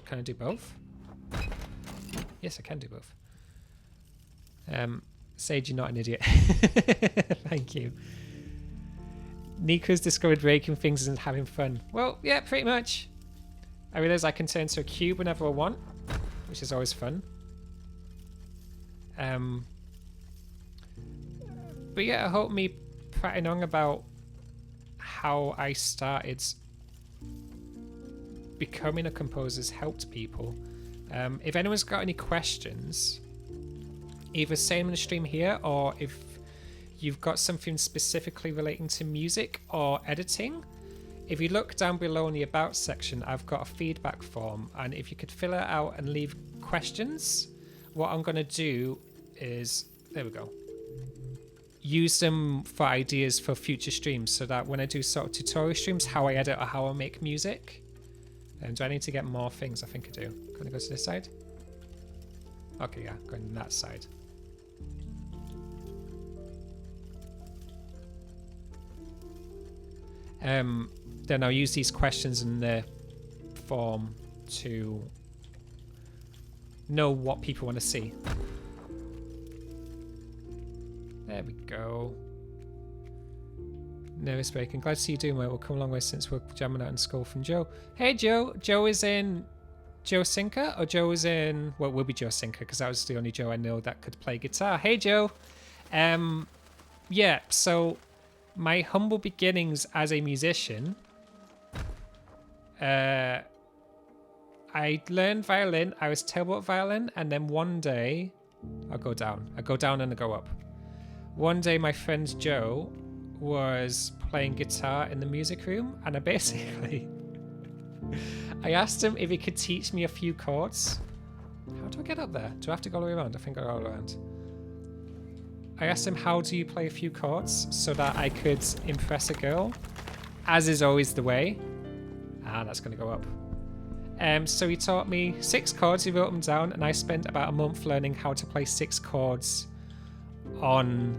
Can I do both? Yes, I can do both. Sage, you're not an idiot. Thank you. Nika's discovered breaking things and having fun. Well, yeah, pretty much. I realize I can turn into a cube whenever I want, which is always fun. But yeah, I hope me prattling on about how I started becoming a composer has helped people. If anyone's got any questions, either say them in the stream here, or if you've got something specifically relating to music or editing, if you look down below in the About section, I've got a feedback form, and if you could fill it out and leave questions, what I'm going to do is, there we go, use them for ideas for future streams, so that when I do sort of tutorial streams, how I edit or how I make music. And do I need to get more things? I think I do. Can I go to this side? Okay, yeah, going to that side. Then I'll use these questions in the form to know what people want to see. There we go. Nervous breaking. Glad to see you doing well. We'll come a long way since we're jamming out in school from Joe. Hey Joe. Joe is in Joe Sinker, or Joe is in, well, it will be Joe Sinker because that was the only Joe I know that could play guitar. Hey Joe. Yeah, so my humble beginnings as a musician, I learned violin. I was terrible at violin, and then one day I go down and I go up. One day my friend Joe was playing guitar in the music room, and I basically I asked him if he could teach me a few chords. How do I get up there? Do I have to go all the way around? I think I go all around. I asked him, how do you play a few chords so that I could impress a girl, as is always the way. That's gonna go up. So he taught me 6 chords, he wrote them down, and I spent about a month learning how to play 6 chords on...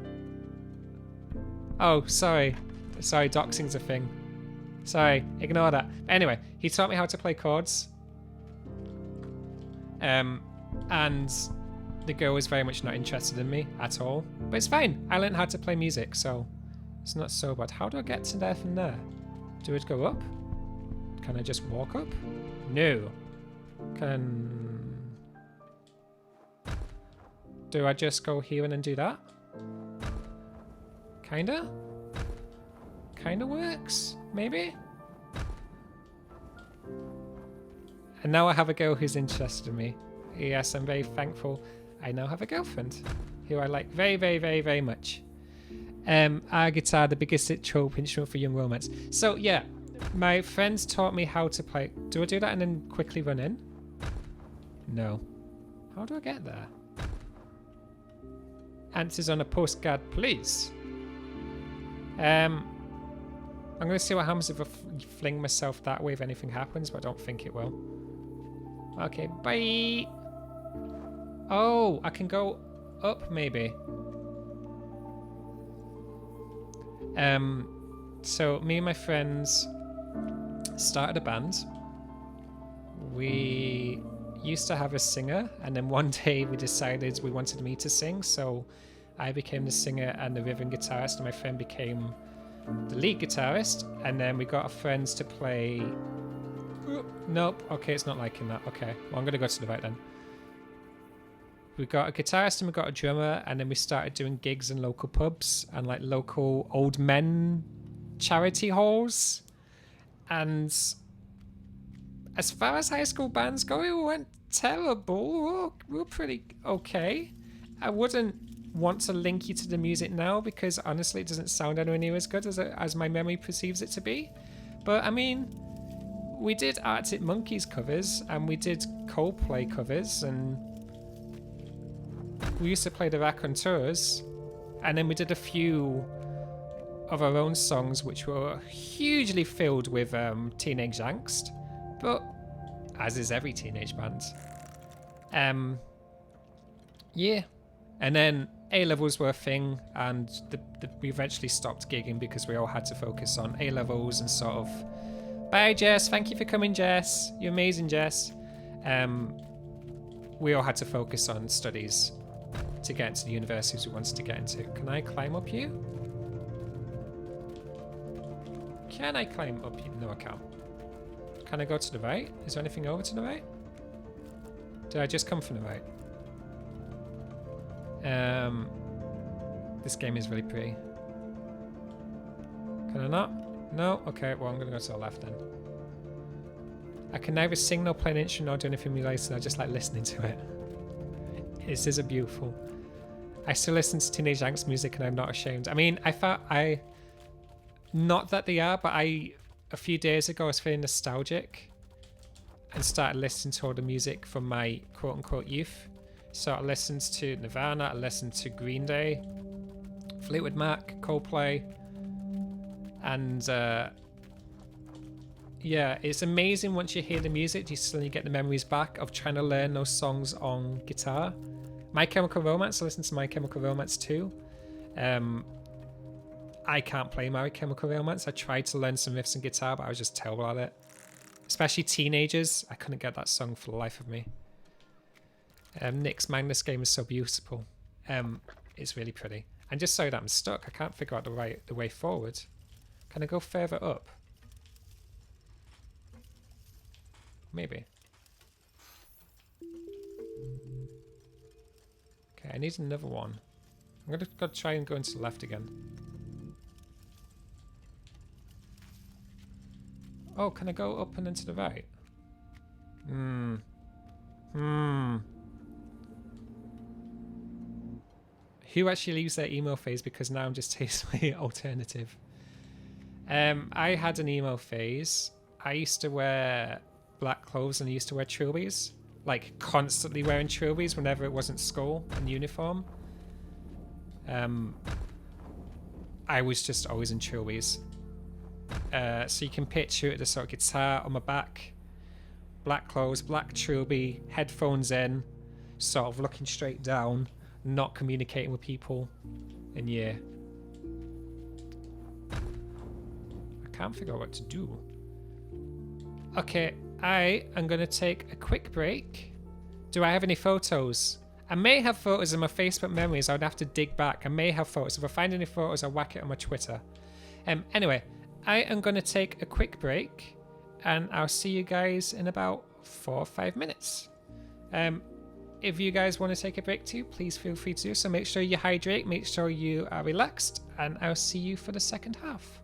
Oh, sorry, doxing's a thing. Sorry, ignore that. Anyway, he taught me how to play chords. And the girl was very much not interested in me at all. But it's fine, I learned how to play music, so it's not so bad. How do I get to there from there? Do it go up? Can I just walk up? No. Do I just go here and then do that? Kinda works, maybe? And now I have a girl who's interested in me. Yes, I'm very thankful. I now have a girlfriend who I like very, very, very, very much. Our guitar, the biggest trope instrument for young romance. So yeah, my friends taught me how to play. Do I do that and then quickly run in? No. How do I get there? Answers on a postcard, please. I'm going to see what happens if I fling myself that way, if anything happens, but I don't think it will. Okay, bye. Oh, I can go up maybe. So me and my friends started a band. We used to have a singer, and then one day we decided we wanted me to sing, so I became the singer and the rhythm guitarist, and my friend became the lead guitarist, and then we got our friends to play... Nope, okay, it's not liking that. Okay, well, I'm gonna go to the right then. We got a guitarist and we got a drummer, and then we started doing gigs in local pubs and like local old men charity halls. And as far as high school bands go, it went terrible. We were pretty okay. I wouldn't want to link you to the music now because honestly it doesn't sound anywhere near as good as my memory perceives it to be. But I mean, we did Arctic Monkeys covers and we did Coldplay covers, and we used to play the Raconteurs, and then we did a few of our own songs which were hugely filled with teenage angst, but as is every teenage band. Yeah, and then A-levels were a thing, and we eventually stopped gigging because we all had to focus on A-levels and sort of... Bye, Jess. Thank you for coming, Jess. You're amazing, Jess. We all had to focus on studies to get into the universities we wanted to get into. Can I climb up you? Can I climb up you? No, I can't. Can I go to the right? Is there anything over to the right? Did I just come from the right? This game is really pretty. Can I not? No? Okay, well I'm gonna go to the left then. I can neither sing nor play an instrument nor do anything related. I just like listening to it. This is a beautiful. I still listen to teenage angst music and I'm not ashamed. I mean, not that they are, but a few days ago I was feeling nostalgic and started listening to all the music from my quote-unquote youth. So I listened to Nirvana, I listened to Green Day, Fleetwood Mac, Coldplay, and yeah, it's amazing once you hear the music, you suddenly get the memories back of trying to learn those songs on guitar. My Chemical Romance, I listened to My Chemical Romance too. I can't play My Chemical Romance. I tried to learn some riffs on guitar, but I was just terrible at it. Especially Teenagers, I couldn't get that song for the life of me. Nick's man, this game is so beautiful. It's really pretty. I'm just sorry that I'm stuck. I can't figure out the way forward. Can I go further up? Maybe. Okay, I need another one. I'm gonna go try and go into the left again. Oh, can I go up and then to the right? Who actually leaves their emo phase? Because now I'm just tastefully alternative. I had an emo phase. I used to wear black clothes and I used to wear trilbies. Like constantly wearing trilbies whenever it wasn't school and uniform. I was just always in trilbies. So you can picture it, the sort of guitar on my back, black clothes, black trilby, headphones in, sort of looking straight down, not communicating with people. And yeah. I can't figure out what to do. Okay, I am going to take a quick break. Do I have any photos? I may have photos in my Facebook memories. I would have to dig back. I may have photos. If I find any photos, I'll whack it on my Twitter. Anyway, I am going to take a quick break and I'll see you guys in about 4 or 5 minutes. If you guys want to take a break too, please feel free to do so. Make sure you hydrate, make sure you are relaxed, and I'll see you for the second half.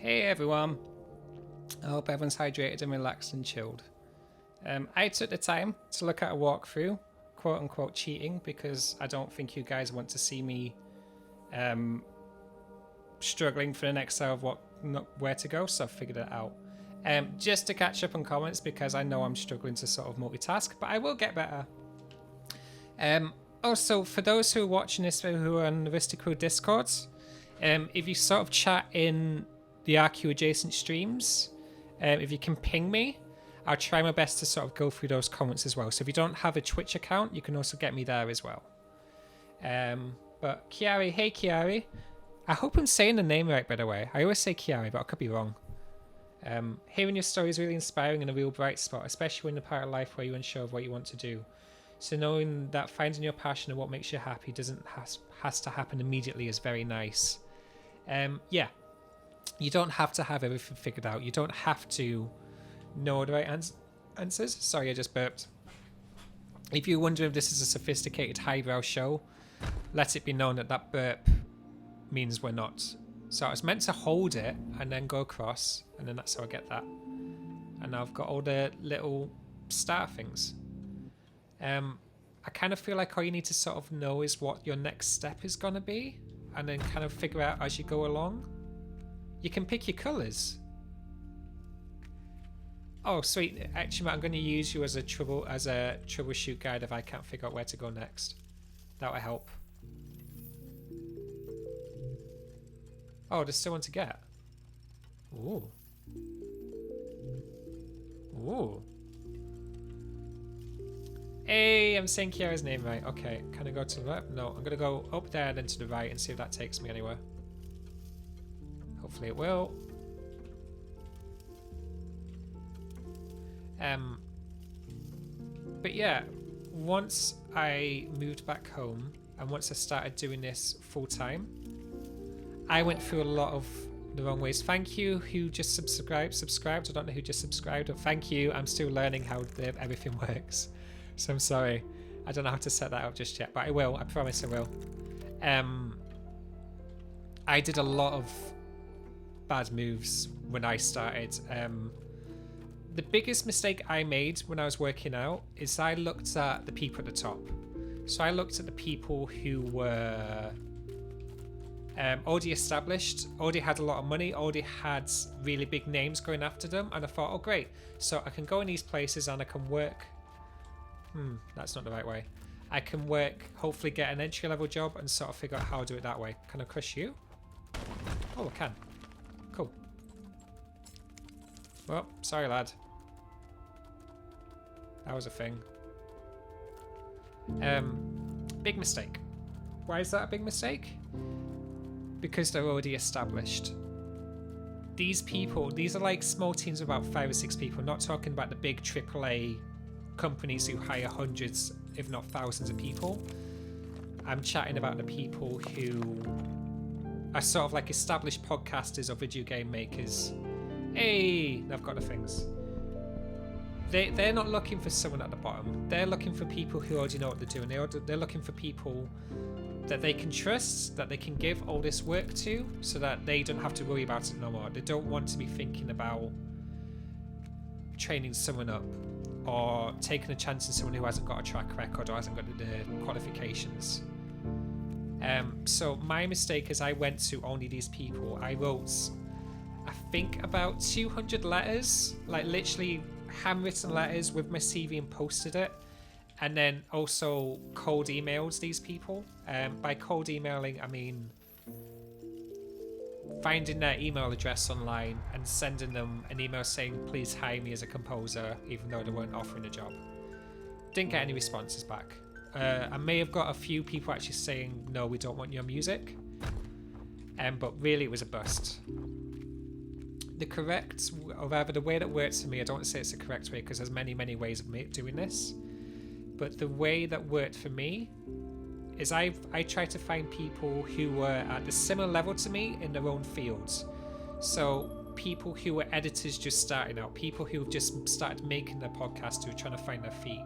Hey everyone. I hope everyone's hydrated and relaxed and chilled. I took the time to look at a walkthrough, quote unquote cheating, because I don't think you guys want to see me struggling for the next hour of where to go, so I figured it out. Just to catch up on comments, because I know I'm struggling to sort of multitask, but I will get better. Also, for those who are watching this who are on the Ristic Crew Discords, if you sort of chat in the RQ adjacent streams, if you can ping me, I'll try my best to sort of go through those comments as well. So if you don't have a Twitch account, you can also get me there as well. But Kiari, hey Kiari. I hope I'm saying the name right, by the way. I always say Kiari, but I could be wrong. Hearing your story is really inspiring and a real bright spot, especially when you're part of life where you're unsure of what you want to do. So knowing that finding your passion and what makes you happy doesn't has to happen immediately is very nice. Yeah. You don't have to have everything figured out. You don't have to know the right answers. Sorry, I just burped. If you wonder if this is a sophisticated highbrow show, let it be known that that burp means we're not. So I was meant to hold it and then go across, and then that's how I get that. And now I've got all the little star things. I kind of feel like all you need to sort of know is what your next step is going to be, and then kind of figure out as you go along. You can pick your colours. Oh, sweet. Actually, I'm going to use you as a troubleshoot guide if I can't figure out where to go next. That will help. Oh, there's still one to get. Ooh. Ooh. Hey, I'm saying Kiara's name right. Okay, can I go to the left? No, I'm going to go up there and then to the right and see if that takes me anywhere. Hopefully it will. But yeah, once I moved back home and once I started doing this full time, I went through a lot of the wrong ways. Thank you who just subscribed. I don't know who just subscribed, but thank you. I'm still learning how everything works. So I'm sorry. I don't know how to set that up just yet, but I will. I promise I will. I did a lot of bad moves when I started. The biggest mistake I made when I was working out is I looked at the people at the top. So I looked at the people who were already established, already had a lot of money, already had really big names going after them, and I thought, oh great, so I can go in these places and I can work. That's not the right way. I can work, hopefully get an entry-level job and sort of figure out how to do it that way. Can I crush you? Oh, I can. Cool. Well, sorry, lad. That was a thing. Big mistake. Why is that a big mistake? Because they're already established. These people, these are like small teams of about 5 or 6 people, not talking about the big AAA companies who hire hundreds, if not thousands of people. I'm chatting about the people who are sort of like established podcasters or video game makers. Hey, I've got the things. They're not looking for someone at the bottom. They're looking for people who already know what they're doing. They're looking for people that they can trust, that they can give all this work to, so that they don't have to worry about it no more. They don't want to be thinking about training someone up or taking a chance on someone who hasn't got a track record or hasn't got the qualifications. So my mistake is I went to only these people. I wrote, I think, about 200 letters, like literally handwritten letters with my CV and posted it. And then also cold emailed these people. By cold emailing, I mean finding their email address online and sending them an email saying, please hire me as a composer, even though they weren't offering a job. Didn't get any responses back. I may have got a few people actually saying, no, we don't want your music. But really it was a bust. The correct, or rather the way that works for me, I don't want to say it's the correct way because there's many, many ways of doing this. But the way that worked for me is I try to find people who were at the similar level to me in their own fields. So people who were editors just starting out, people who just started making their podcast, who are trying to find their feet.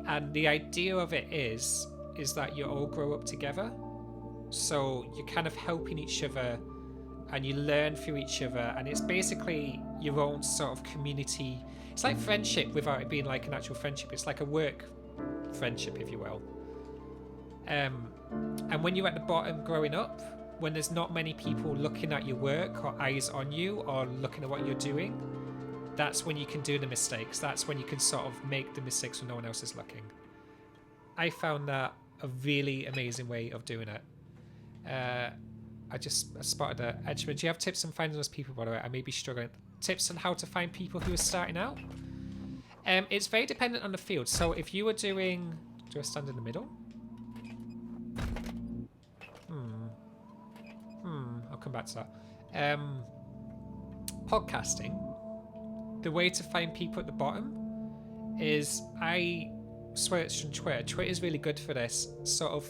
And the idea of it is that you all grow up together. So you're kind of helping each other and you learn through each other, and it's basically your own sort of community. It's like friendship without it being like an actual friendship. It's like a work friendship, if you will. And when you're at the bottom growing up, when there's not many people looking at your work or eyes on you or looking at what you're doing, that's when you can do the mistakes. That's when you can sort of make the mistakes when no one else is looking. I found that a really amazing way of doing it. I spotted that. Edgemond, do you have tips on finding those people, by the way? I may be struggling. Tips on how to find people who are starting out? It's very dependent on the field. So if you were doing... Do I stand in the middle? I'll come back to that. Podcasting. The way to find people at the bottom is I search on Twitter. Twitter is really good for this. Sort of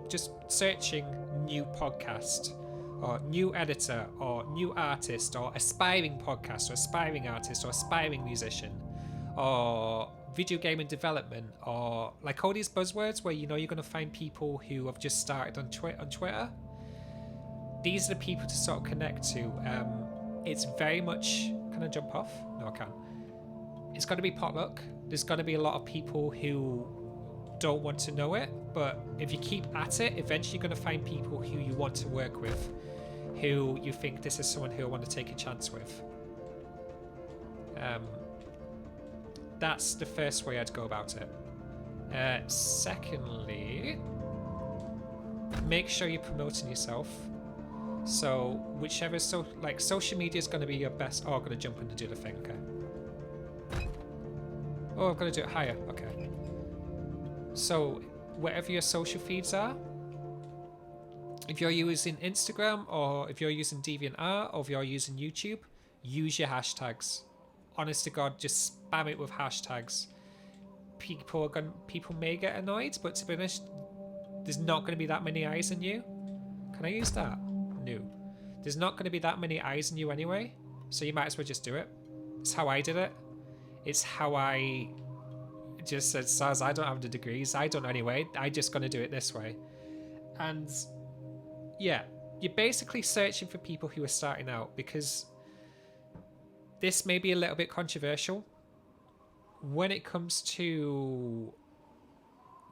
just searching new podcast or new editor or new artist or aspiring podcast or aspiring artist or aspiring musician or video game and development, or like all these buzzwords where you know you're going to find people who have just started on Twitter. These are the people to sort of connect to. It's very much... Can I jump off? No, I can't. It's got to be potluck. There's going to be a lot of people who don't want to know it, but if you keep at it, eventually you're going to find people who you want to work with, who you think this is someone who I want to take a chance with. That's the first way I'd go about it. Secondly, make sure you're promoting yourself. So whichever social media is going to be your best. Oh, I'm going to jump in to do the thing. Okay. Oh, I've got to do it higher. Okay. So whatever your social feeds are, if you're using Instagram or if you're using DeviantArt or if you're using YouTube, use your hashtags. Honest to God, just spam it with hashtags. People may get annoyed, but to be honest, there's not going to be that many eyes on you. Can I use that? No. There's not going to be that many eyes on you anyway, so you might as well just do it. It's how I did it. It's how I just said, Saz, I don't have the degrees. I don't know anyway. I just going to do it this way. And yeah, you're basically searching for people who are starting out, because this may be a little bit controversial when it comes to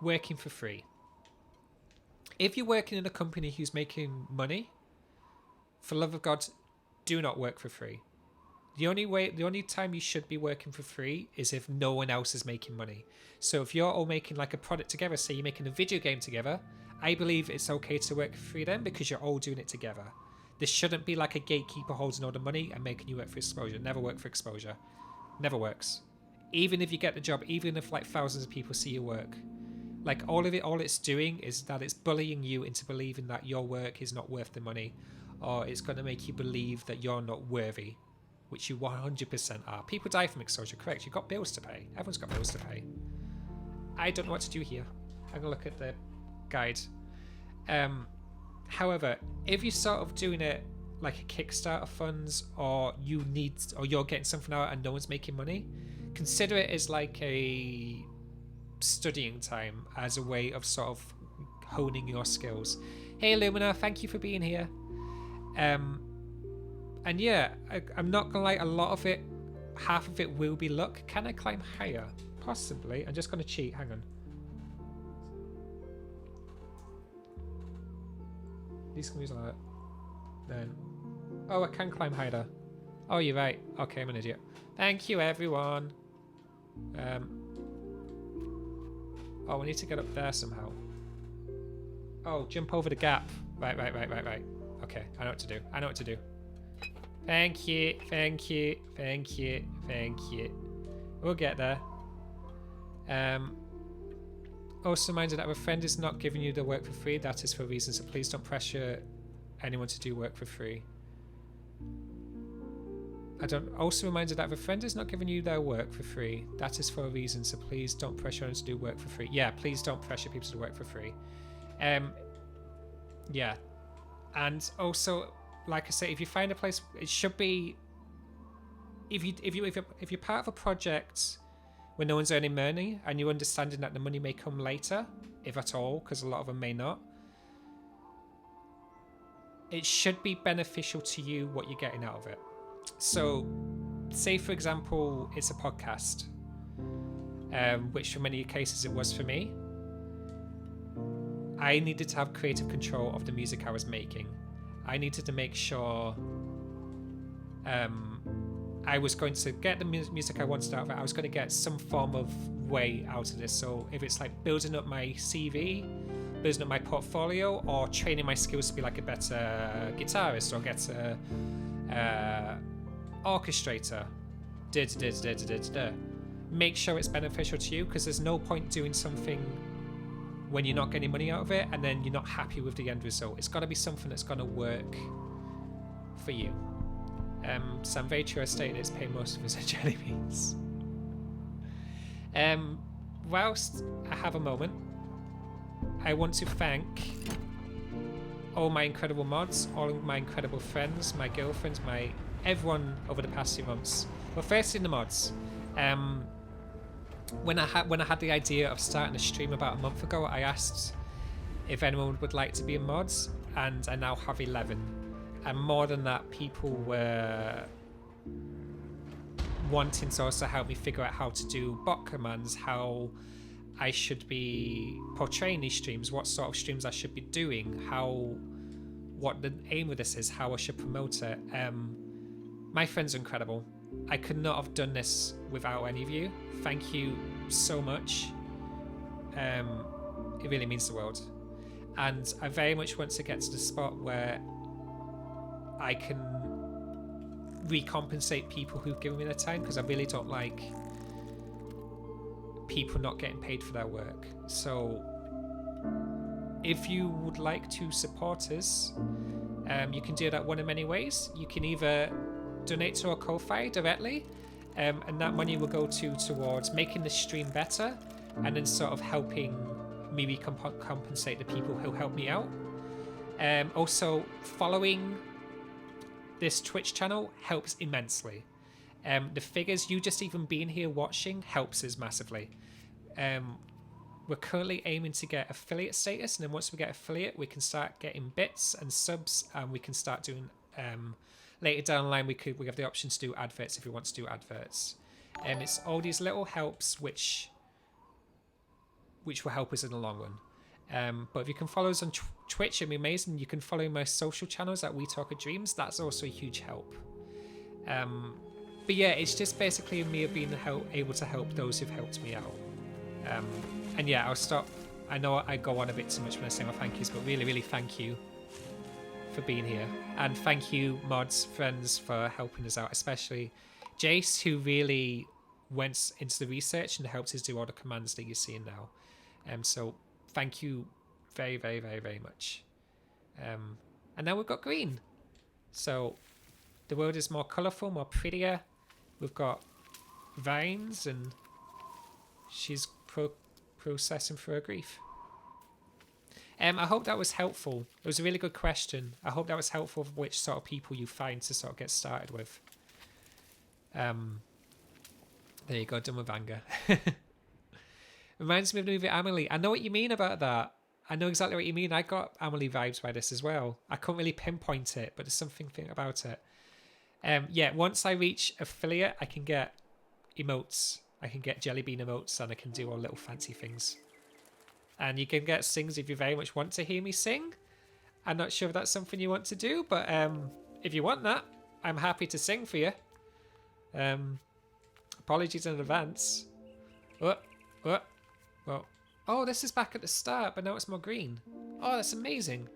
working for free. If you're working in a company who's making money, for the love of God, do not work for free. The only time you should be working for free is if no one else is making money. So if you're all making like a product together, say you're making a video game together, I believe it's okay to work for free then, because you're all doing it together. This shouldn't be like a gatekeeper holding all the money and making you work for exposure. Never work for exposure. Never works. Even if you get the job, even if like thousands of people see your work, like all it's doing is that it's bullying you into believing that your work is not worth the money, or it's going to make you believe that you're not worthy, which you 100% are. People die from exposure, correct? You've got bills to pay. Everyone's got bills to pay. I don't know what to do here. I'm going to look at the guide. However, if you're sort of doing it like a Kickstarter funds, or you're getting something out and no one's making money, consider it as like a studying time, as a way of sort of honing your skills. Hey Lumina, thank you for being here. And yeah, I'm not gonna lie, a lot of it, half of it will be luck. Can I climb higher? Possibly. I'm just gonna cheat, hang on. These can use like that. Then, oh, I can climb higher. Oh, you're right. Okay, I'm an idiot. Thank you, everyone. Oh, we need to get up there somehow. Oh, jump over the gap. Right. Okay, I know what to do. Thank you. We'll get there. Also reminded that if a friend is not giving you the work for free, that is for a reason, so please don't pressure anyone to do work for free. Also reminded that if a friend is not giving you their work for free, that is for a reason, so please don't pressure anyone to do work for free. Yeah, please don't pressure people to do work for free. Yeah. And also, like I say, if you find a place, it should be, if you're part of a project where no one's earning money and you're understanding that the money may come later, if at all, because a lot of them may not, it should be beneficial to you what you're getting out of it. So, say for example, it's a podcast, which for many cases it was for me. I needed to have creative control of the music I was making. I needed to make sure I was going to get the music I wanted out of it. I was going to get some form of way out of this. So if it's like building up my CV, building up my portfolio, or training my skills to be like a better guitarist or better orchestrator, make sure it's beneficial to you, because there's no point doing something when you're not getting money out of it and then you're not happy with the end result. It's got to be something that's going to work for you. Sam Ventura stated it's paid most of his jelly beans. Whilst I have a moment, I want to thank all my incredible mods, all of my incredible friends, my girlfriends, everyone over the past few months. But first in the mods. When I had the idea of starting a stream about a month ago, I asked if anyone would like to be in mods, and I now have 11. And more than that, people were wanting to also help me figure out how to do bot commands, how I should be portraying these streams, what sort of streams I should be doing, what the aim of this is, how I should promote it. My friends are incredible. I could not have done this without any of you. Thank you so much. It really means the world. And I very much want to get to the spot where I can recompensate people who've given me their time, because I really don't like people not getting paid for their work. So if you would like to support us, you can do that one of many ways. You can either donate to our Ko-Fi directly, and that money will go towards making the stream better, and then sort of helping me recompensate the people who help me out. Also, following this Twitch channel helps immensely. The figures, you just even being here watching, helps us massively. We're currently aiming to get affiliate status, and then once we get affiliate, we can start getting bits and subs, and we can start doing later down the line we have the option to do adverts if we want to do adverts. It's all these little helps which will help us in the long run. But if you can follow us on Twitch, it'd be amazing. You can follow my social channels at We Talk of Dreams. That's also a huge help. But yeah, it's just basically me being able to help those who've helped me out. And yeah, I'll stop. I know I go on a bit too much when I say my thank yous, but really, really thank you for being here. And thank you, mods, friends, for helping us out, especially Jace, who really went into the research and helped us do all the commands that you're seeing now. So thank you very, very, very, very much. And now we've got green. So the world is more colourful, more prettier. We've got vines, and she's processing through her grief. I hope that was helpful. It was a really good question. I hope that was helpful for which sort of people you find to sort of get started with. There you go, done with anger. Reminds me of the movie Amelie. I know what you mean about that. I know exactly what you mean. I got Amelie vibes by this as well. I couldn't really pinpoint it, but there's something about it. Yeah, once I reach affiliate, I can get emotes. I can get jelly bean emotes, and I can do all little fancy things. And you can get sings if you very much want to hear me sing. I'm not sure if that's something you want to do, but if you want that, I'm happy to sing for you. Apologies in advance. Oh, this is back at the start, but now it's more green. Oh, that's amazing.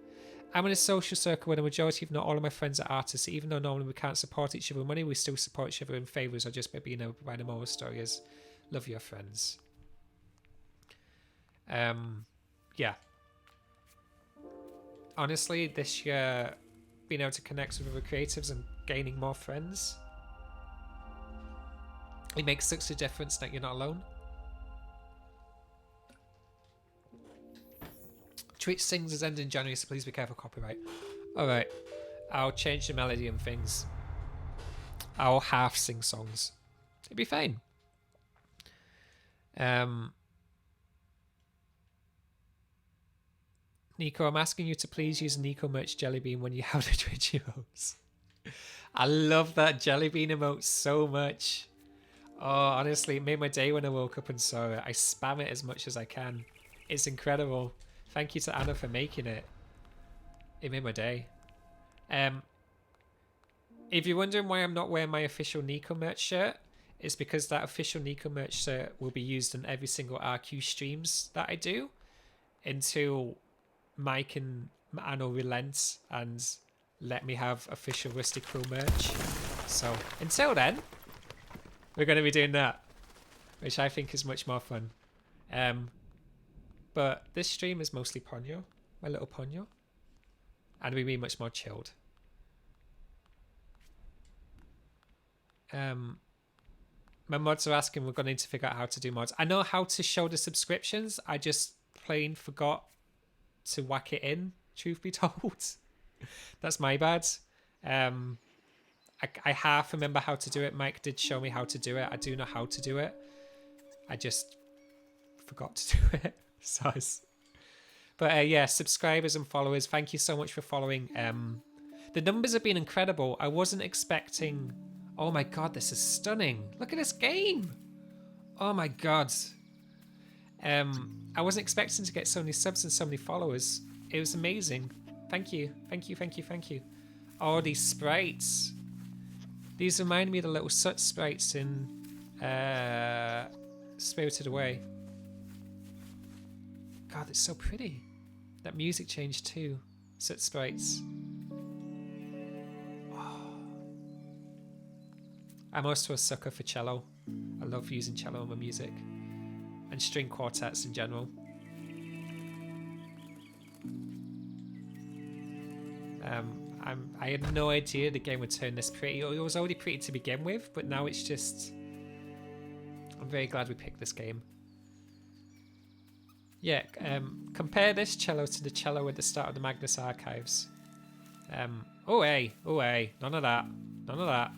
I'm in a social circle where the majority, if not all of my friends are artists. So even though normally we can't support each other with money, we still support each other in favours or just by being able to provide moral stories. Love your friends. Yeah. Honestly, this year, being able to connect with other creatives and gaining more friends, it makes such a difference that you're not alone. Twitch sings is ending in January, so please be careful, copyright. Alright, I'll change the melody and things. I'll half sing songs. It'll be fine. Nico, I'm asking you to please use Nico merch jelly bean when you have the Twitch emotes. I love that jelly bean emote so much. Oh, honestly, it made my day when I woke up and saw it. I spam it as much as I can. It's incredible. Thank you to Anna for making it. It made my day. If you're wondering why I'm not wearing my official Nico merch shirt, it's because that official Nico merch shirt will be used in every single RQ streams that I do until Mike and Anno relent and let me have official Rusty Quill merch. So until then, we're going to be doing that, which I think is much more fun. But this stream is mostly Ponyo, my little Ponyo, and we'll be much more chilled. My mods are asking, we're going to need to figure out how to do mods. I know how to show the subscriptions. I just plain forgot to whack it in, truth be told. That's my bad. I half remember how to do it. Mike did show me how to do it. I do know how to do it. I just forgot to do it. But yeah, subscribers and followers, thank you so much for following. The numbers have been incredible. I wasn't expecting... Oh my god, this is stunning. Look at this game. Oh my god. I wasn't expecting to get so many subs and so many followers. It was amazing. Thank you. Thank you, thank you, thank you. Oh, these sprites. These remind me of the little Sut sprites in Spirited Away. God, it's so pretty. That music changed too. Sut sprites. I'm also a sucker for cello. I love using cello in my music. And string quartets in general. I had no idea the game would turn this pretty. It was already pretty to begin with, but now it's just... I'm very glad we picked this game. Yeah, compare this cello to the cello at the start of the Magnus Archives. Oh hey, none of that. None of that.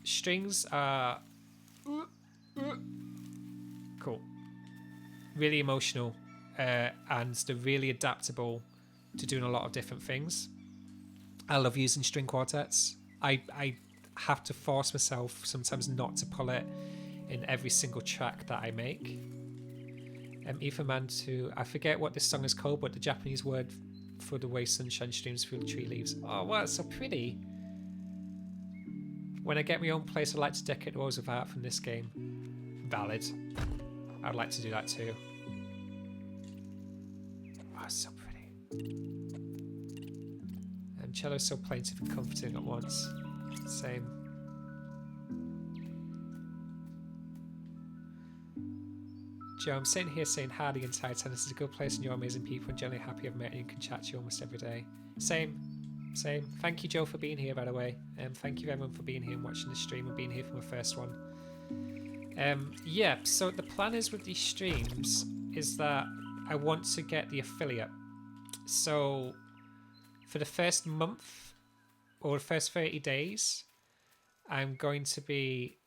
Strings are cool, really emotional, and they're really adaptable to doing a lot of different things. I love using string quartets. I have to force myself sometimes not to pull it in every single track that I make. Etherman to, I forget what this song is called, but the Japanese word for the way sunshine streams through the tree leaves. Oh wow, it's so pretty. When I get my own place, I'd like to decorate the walls with art from this game. Valid. I'd like to do that too. Oh, it's so pretty. And cello's so plaintive and comforting at once. Same. Joe, I'm sitting here saying hi the entire time. This is a good place and you're amazing people and generally happy I've met you and can chat to you almost every day. Same. Thank you, Joe, for being here, by the way. Thank you, everyone, for being here and watching the stream and being here for my first one. Yeah, so the plan is with these streams is that I want to get the affiliate. So for the first month or the first 30 days, I'm going to be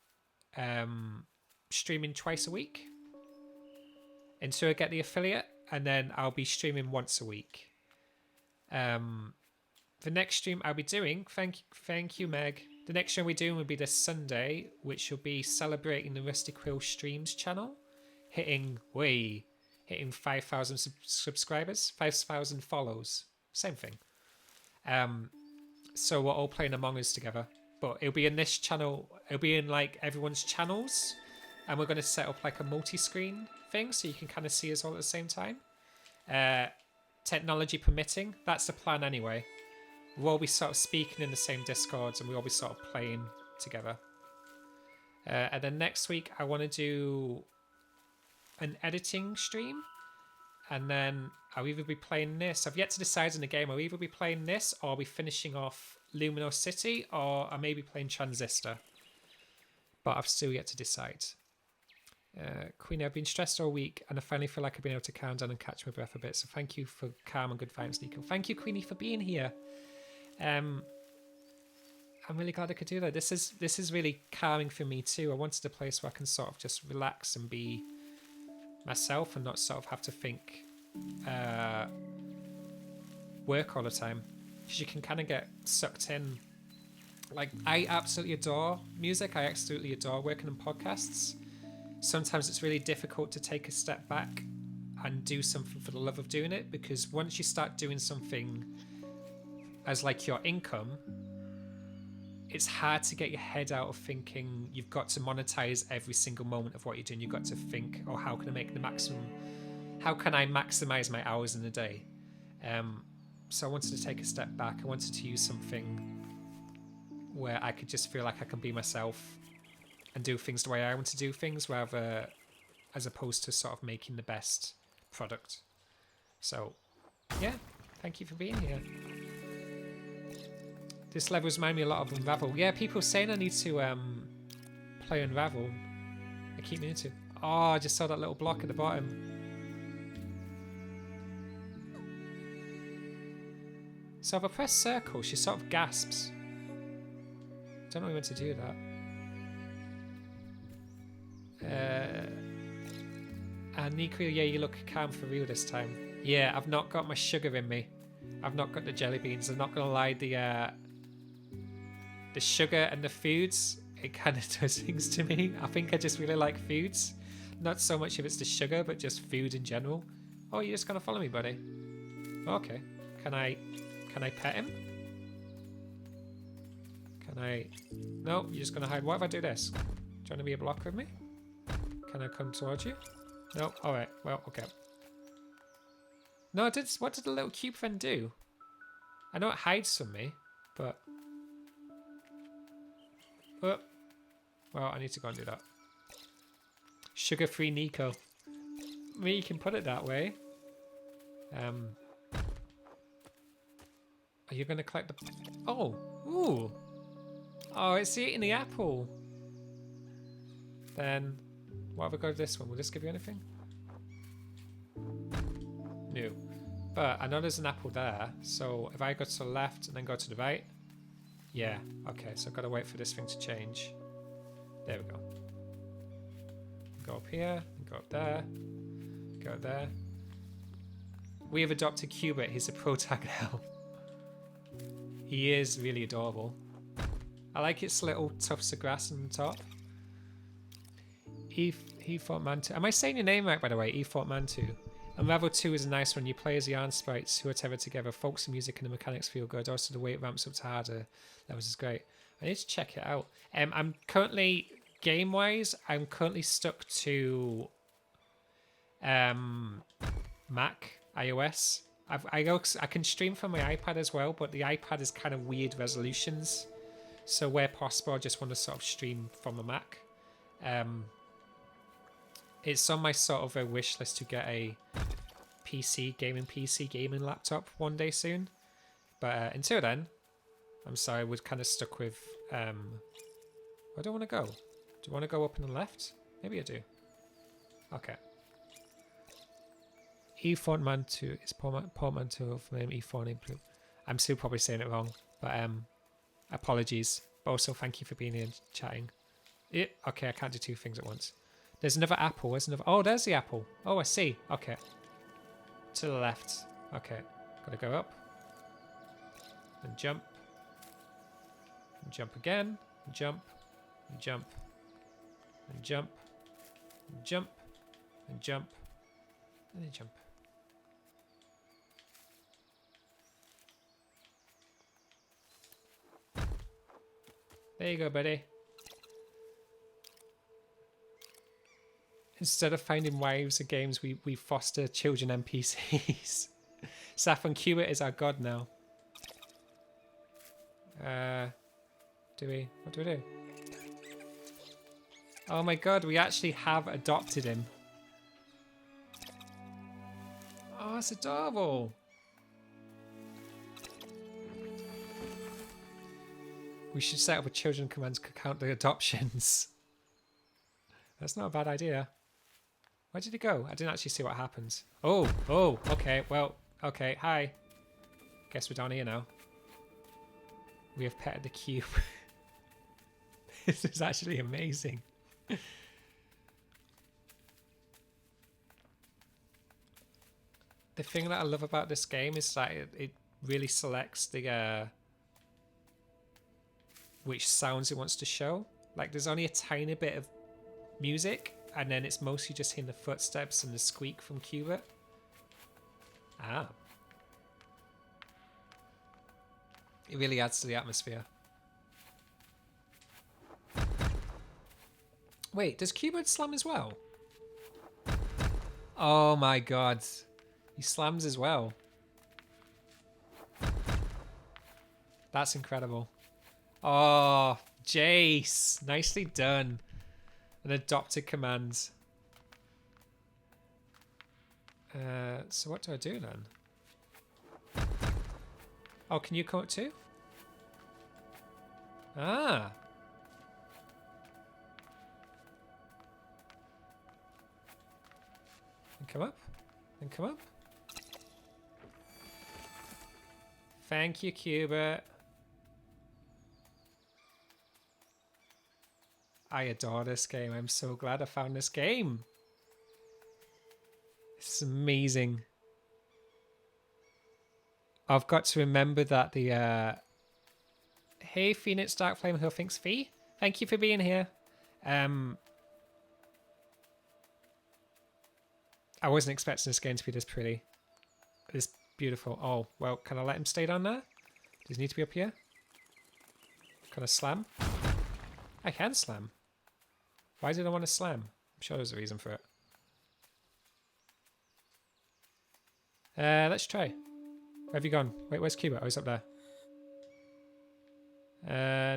streaming twice a week until I get the affiliate, and then I'll be streaming once a week. The next stream I'll be doing, thank you, Meg. The next stream we're doing will be this Sunday, which will be celebrating the Rusty Quill Streams channel, hitting 5,000 subscribers, 5,000 follows, same thing. So we're all playing Among Us together, but it'll be in this channel. It'll be in like everyone's channels, and we're going to set up like a multi-screen thing so you can kind of see us all at the same time. Technology permitting, that's the plan anyway. We'll all be sort of speaking in the same Discords and we'll all be sort of playing together. And then next week I want to do an editing stream, and then I'll either be playing this. I've yet to decide in the game. I'll either be playing this or I'll be finishing off Luminous City, or I may be playing Transistor. But I've still yet to decide. Queenie, I've been stressed all week and I finally feel like I've been able to calm down and catch my breath a bit. So thank you for calm and good vibes, Nico. Thank you, Queenie, for being here. I'm really glad I could do that. This is really calming for me too. I wanted a place where I can sort of just relax and be myself and not sort of have to think work all the time, because you can kind of get sucked in. Like, I absolutely adore music. I absolutely adore working on podcasts. Sometimes it's really difficult to take a step back and do something for the love of doing it, because once you start doing something as like your income, it's hard to get your head out of thinking you've got to monetize every single moment of what you're doing. You've got to think, oh, how can I make the maximum? How can I maximize my hours in the day? So I wanted to take a step back. I wanted to use something where I could just feel like I can be myself and do things the way I want to do things, rather as opposed to sort of making the best product. So yeah, thank you for being here. This level reminds me a lot of Unravel. Yeah, people saying I need to play Unravel. I keep meaning to. Oh, I just saw that little block at the bottom. So if I press circle, she sort of gasps. Don't know when to do that. And Nico, yeah, you look calm for real this time. Yeah, I've not got my sugar in me. I've not got the jelly beans. I'm not gonna lie, the sugar and the foods, it kind of does things to me. I think I just really like foods. Not so much if it's the sugar, but just food in general. Oh, you're just gonna follow me, buddy? Okay. Can I pet him? Can I? No, you're just gonna hide. What if I do this? Do you want to be a blocker with me? Can I come towards you? No. All right. Well, okay. No, what did the little cube friend do? I know it hides from me, but well, I need to go and do that. Sugar-free Nico. I mean, you can put it that way. Are you going to collect the... Oh! Ooh! Oh, it's eating the apple! Then, what have we got with this one? Will this give you anything? No. But I know there's an apple there, so if I go to the left and then go to the right... Yeah, okay, so I've got to wait for this thing to change. There we go. Go up here, go up there, go there. We have adopted Cubit, he's a protagonist. He is really adorable. I like its little tufts of grass on the top. He fought Mantu. Am I saying your name right, by the way? He fought Mantu. And Level 2 is a nice one. You play as the yarn sprites who are tethered together. Folksy music and the mechanics feel good. Also, the weight ramps up to harder levels is great. I need to check it out. I'm currently, game-wise, I'm currently stuck to Mac, iOS. I can stream from my iPad as well, but the iPad is kind of weird resolutions. So where possible, I just want to sort of stream from a Mac. It's on my sort of a wish list to get a PC gaming laptop one day soon. But until then, I'm sorry, we're kind of stuck with... where do I want to go? Do I want to go up on the left? Maybe I do. Okay. E4 Mantu is portmanteau of name E4 name. I'm still probably saying it wrong, but apologies. But also thank you for being here and chatting. Okay, I can't do two things at once. There's another apple. There's another. Oh, there's the apple. Oh, I see. Okay. To the left. Okay. Gotta go up. And jump. And jump again. And jump. And jump. And jump. And jump. And jump. And then jump. There you go, buddy. Instead of finding wives and games, we foster children NPCs. Saffron Cubit is our god now. Do we? What do we do? Oh my god, we actually have adopted him. Oh, it's adorable. We should set up a children command to count the adoptions. That's not a bad idea. Where did he go? I didn't actually see what happens. Oh, okay, well, okay, hi. Guess we're down here now. We have petted the cube. This is actually amazing. the thing that I love about this game is that it really selects the which sounds it wants to show. Like there's only a tiny bit of music, and then it's mostly just hearing the footsteps and the squeak from Cubert. Ah. It really adds to the atmosphere. Wait, does Cubert slam as well? Oh my god. He slams as well. That's incredible. Oh, Jace. Nicely done. An adopted command. So what do I do then? Oh, can you come up too? Ah. And come up. And come up. Thank you, Cubert. I adore this game. I'm so glad I found this game. It's amazing. I've got to remember that the hey Phoenix Darkflame who thinks Fee. Thank you for being here. I wasn't expecting this game to be this pretty. This beautiful. Oh, well, can I let him stay down there? Does he need to be up here? Can I slam? I can slam. Why did I want to slam? I'm sure there's a reason for it. Let's try. Where have you gone? Wait, where's Cuba? Oh, he's up there.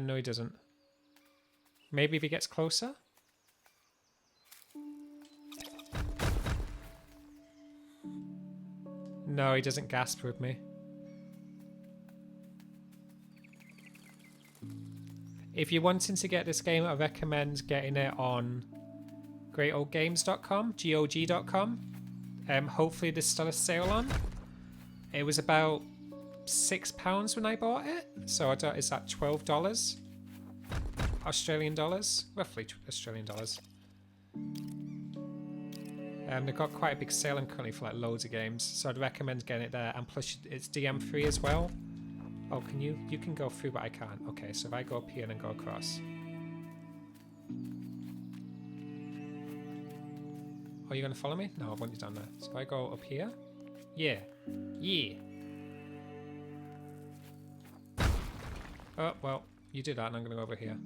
No, he doesn't. Maybe if he gets closer? No, he doesn't gasp with me. If you're wanting to get this game, I recommend getting it on greatoldgames.com, GOG.com. Hopefully there's still a sale on. It was about £6 when I bought it. So is that $12? Australian dollars? Roughly Australian dollars. They've got quite a big sale currently for like loads of games. So I'd recommend getting it there. And plus it's DM free as well. Oh, can you? You can go through, but I can't. Okay, so if I go up here and then go across. Oh, you're going to follow me? No, I want you down there. So if I go up here. Yeah. Yeah. Oh, well, you do that and I'm going to go over here.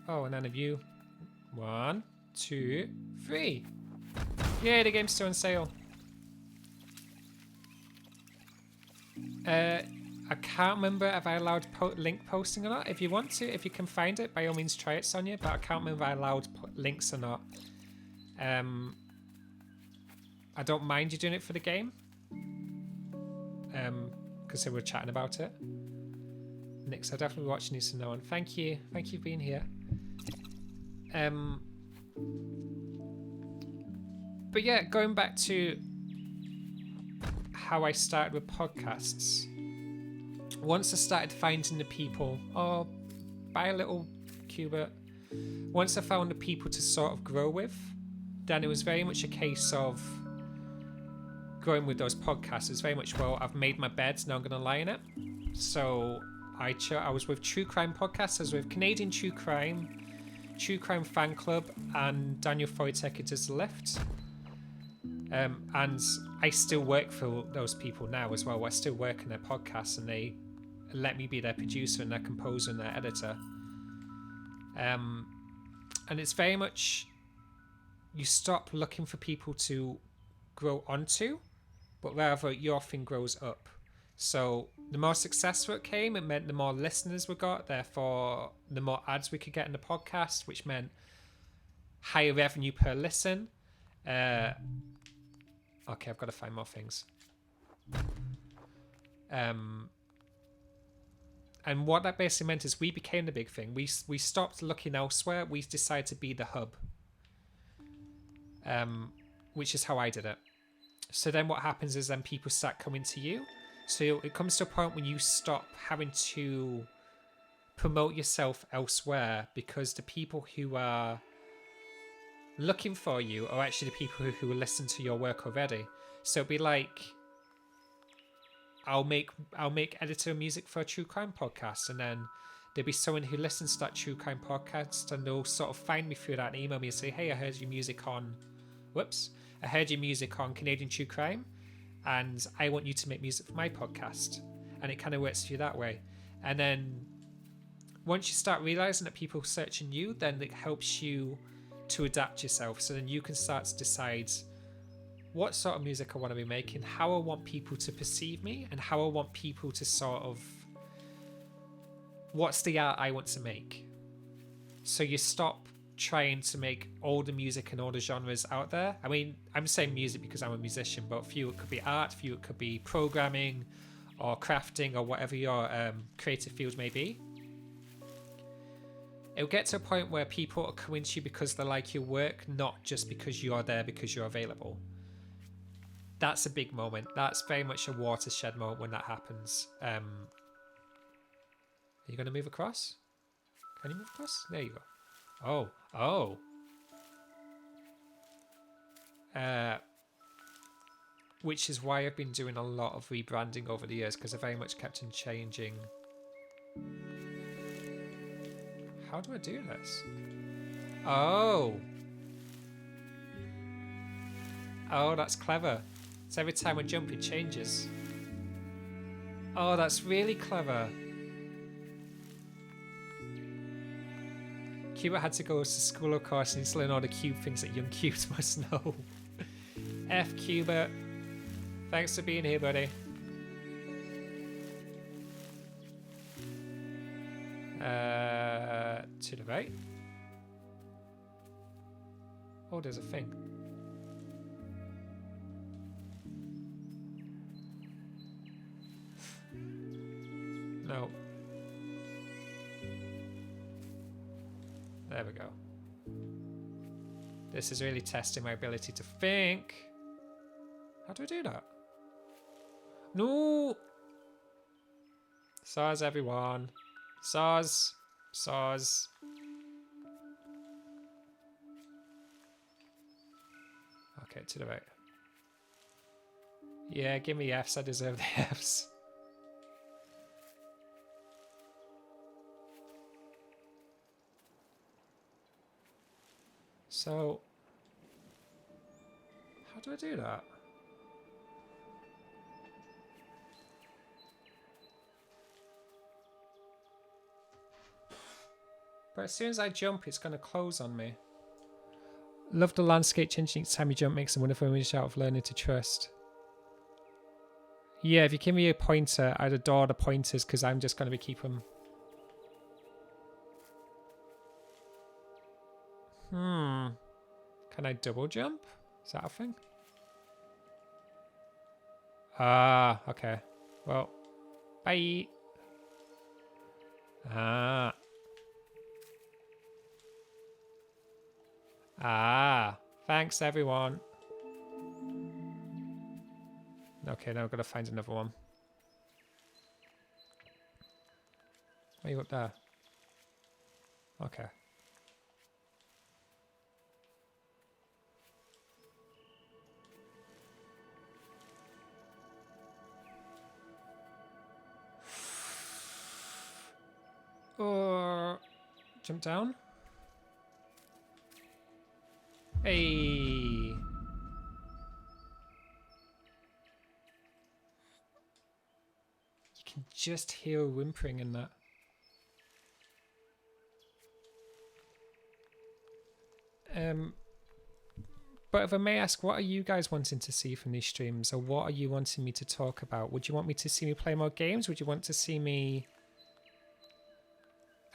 Oh, and then if you... 1, 2, 3. Yay, the game's still on sale. I can't remember if I allowed link posting or not. If you want to, if you can find it, by all means try it, Sonia. But I can't remember if I allowed links or not. I don't mind you doing it for the game. Because they were chatting about it. Nick said, definitely watching these from now on. Thank you. Thank you for being here. But yeah, going back to how I started with podcasts. Once I started finding the people, oh, buy a little Cubert. Once I found the people to sort of grow with, then it was very much a case of growing with those podcasts. It's very much, well, I've made my bed, now I'm going to lie in it. So I was with True Crime Podcasts, I was with Canadian True Crime Fan Club, and Daniel Foytek does the lift. And I still work for those people now as well. I still work in their podcasts and they let me be their producer and their composer and their editor. And it's very much, you stop looking for people to grow onto, but rather your thing grows up. So the more successful it came, it meant the more listeners we got, therefore the more ads we could get in the podcast, which meant higher revenue per listen. Okay, I've got to find more things. And what that basically meant is we became the big thing. We stopped looking elsewhere. We decided to be the hub, which is how I did it. So then what happens is then people start coming to you. So it comes to a point when you stop having to promote yourself elsewhere because the people who are looking for you are actually the people who will listen to your work already. So it'd be like, I'll make editor music for a true crime podcast, and then there'll be someone who listens to that true crime podcast, and they'll sort of find me through that and email me and say, hey, I heard your music on Canadian True Crime, and I want you to make music for my podcast. And it kind of works for you that way. And then once you start realizing that people are searching you, then it helps you to adapt yourself. So then you can start to decide what sort of music I want to be making, how I want people to perceive me, and how I want people to sort of, what's the art I want to make. So you stop trying to make all the music and all the genres out there. I mean, I'm saying music because I'm a musician, but for you it could be art, for you it could be programming or crafting or whatever your creative field may be. It'll get to a point where people are coming to you because they like your work, not just because you're there because you're available. That's a big moment. That's very much a watershed moment when that happens. Are you going to move across? Can you move across? There you go. Oh. Which is why I've been doing a lot of rebranding over the years, because I very much kept on changing. How do I do this? Oh, that's clever. So every time I jump, it changes. Oh, that's really clever. Cuba had to go to school, of course, and he's learning all the cube things that young cubes must know. F Cuba. Thanks for being here, buddy. To the right. Oh, there's a thing. No. There we go. This is really testing my ability to think. How do I do that? No! Saws, everyone. Saws. Okay, to the right. Yeah, give me Fs. I deserve the Fs. So, how do I do that? But as soon as I jump, it's going to close on me. Love the landscape changing each time you jump, makes a wonderful image out of learning to trust. Yeah, if you give me a pointer, I'd adore the pointers because I'm just going to be keeping... Can I double jump? Is that a thing? Ah, okay. Well, bye. Thanks everyone. Okay, now I've got to find another one. Are you up there? Okay. Jump down. Hey. You can just hear whimpering in that. But if I may ask, what are you guys wanting to see from these streams, or what are you wanting me to talk about? Would you want me to see me play more games? Would you want to see me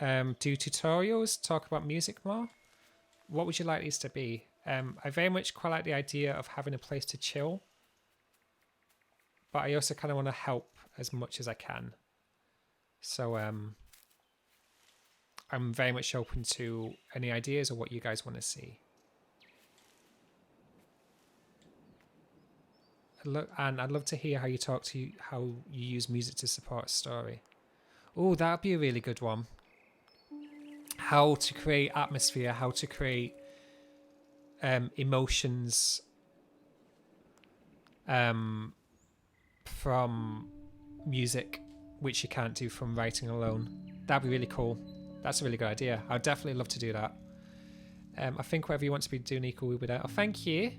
do tutorials, talk about music more? What would you like these to be? I very much quite like the idea of having a place to chill, but I also kind of want to help as much as I can. So I'm very much open to any ideas or what you guys want to see. I'd love to hear how you how you use music to support a story. Oh, that'd be a really good one. How to create atmosphere, how to create emotions from music, which you can't do from writing alone. That'd be really cool. That's a really good idea. I'd definitely love to do that. I think whatever you want to be doing equal will be there. Oh, thank you.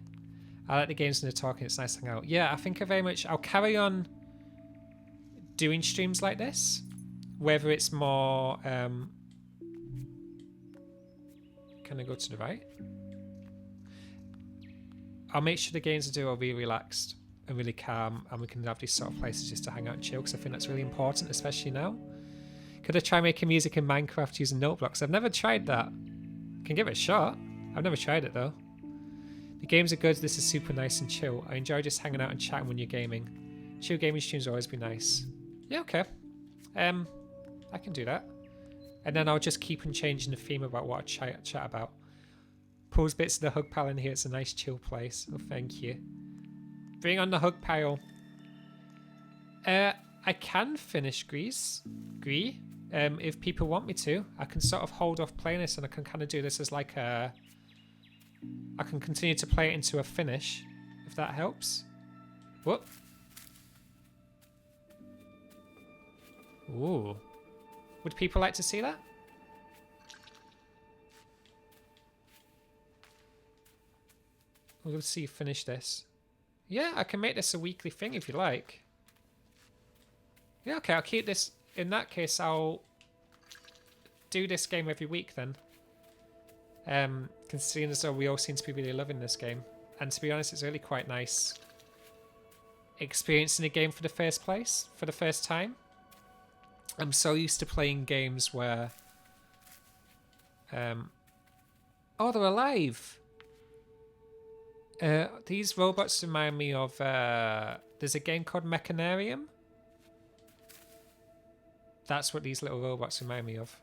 I like the games and the talking. It's nice to hang out. Yeah, I think I'll carry on doing streams like this. Whether it's more... can I go to the right? I'll make sure the games I do are really relaxed and really calm, and we can have these sort of places just to hang out and chill, because I think that's really important, especially now. Could I try making music in Minecraft using note blocks? I've never tried that. Can give it a shot. I've never tried it though. The games are good. This is super nice and chill. I enjoy just hanging out and chatting when you're gaming. Chill gaming streams will always be nice. Yeah, okay. I can do that. And then I'll just keep on changing the theme about what I chat about. Pulls bits of the hug pile in here. It's a nice chill place. Oh, thank you. Bring on the hug pile. I can finish Gris. If people want me to. I can sort of hold off playing this, and I can kind of do this as like a... I can continue to play it into a finish, if that helps. What? Ooh. Would people like to see that? We'll see you finish this. Yeah, I can make this a weekly thing if you like. Yeah, okay, I'll keep this. In that case, I'll do this game every week then. Considering as though we all seem to be really loving this game. And to be honest, it's really quite nice experiencing a game for the first time. I'm so used to playing games where... oh, they're alive! These robots remind me of... there's a game called Mechanarium. That's what these little robots remind me of.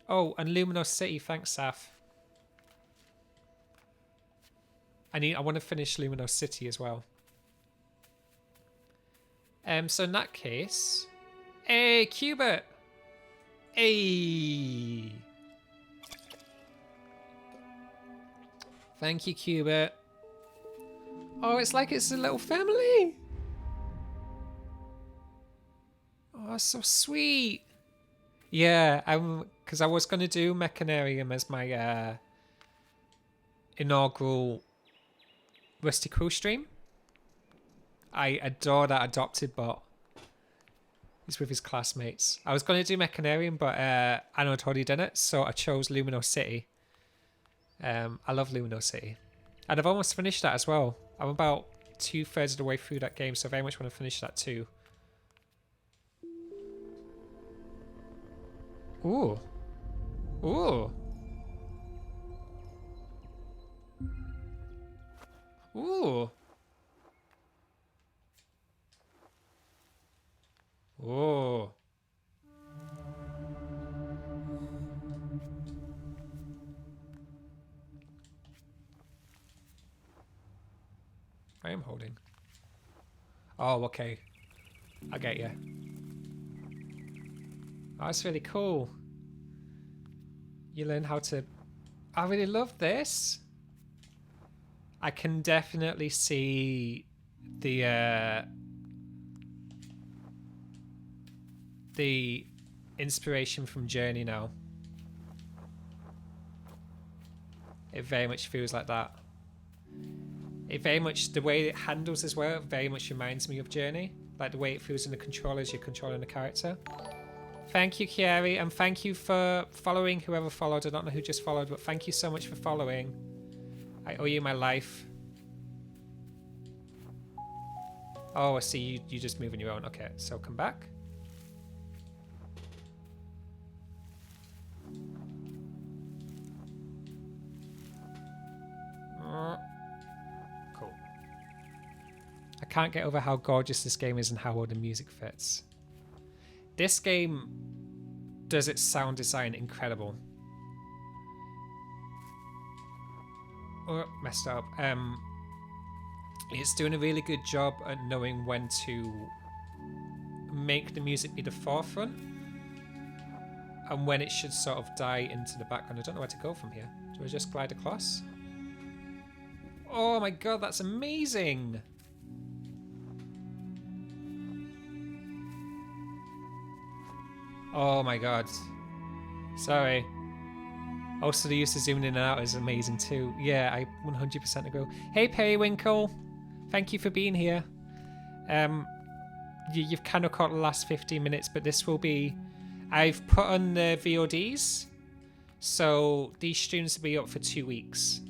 Oh, and Luminous City, thanks, Saf. I want to finish Luminous City as well. So in that case... Hey, Cubert! Hey! Thank you, Cubert. Oh, it's like it's a little family! Oh, so sweet! Yeah, because I was going to do Mechanarium as my inaugural Rusty Quill stream. I adore that adopted bot. He's with his classmates. I was going to do Mechanarium, but I know I'd already done it, so I chose Luminous City. I love Luminous City. And I've almost finished that as well. I'm about 2/3 of the way through that game, so I very much want to finish that too. Ooh. Ooh. Ooh. Ooh. I am holding. Oh, okay. I get you. Oh, that's really cool. You learn how to... I really love this. I can definitely see the inspiration from Journey now. It very much feels like that. It very much, the way it handles as well, very much reminds me of Journey. Like the way it feels in the controller as you're controlling the character. Thank you, Kiari, and thank you for following whoever followed. I don't know who just followed, but thank you so much for following. I owe you my life. Oh, I see you just moving your own. Okay, so come back. Cool. I can't get over how gorgeous this game is and how well the music fits. This game does its sound design incredible. Oh, messed up. It's doing a really good job at knowing when to make the music be the forefront and when it should sort of die into the background. I don't know where to go from here. Do I just glide across? Oh my god, that's amazing. Oh my god. Sorry. Also, the use of zooming in and out is amazing too. Yeah, I 100% agree. Hey, Periwinkle. Thank you for being here. You've kind of caught the last 15 minutes, but this will be... I've put on the VODs, so these streams will be up for 2 weeks.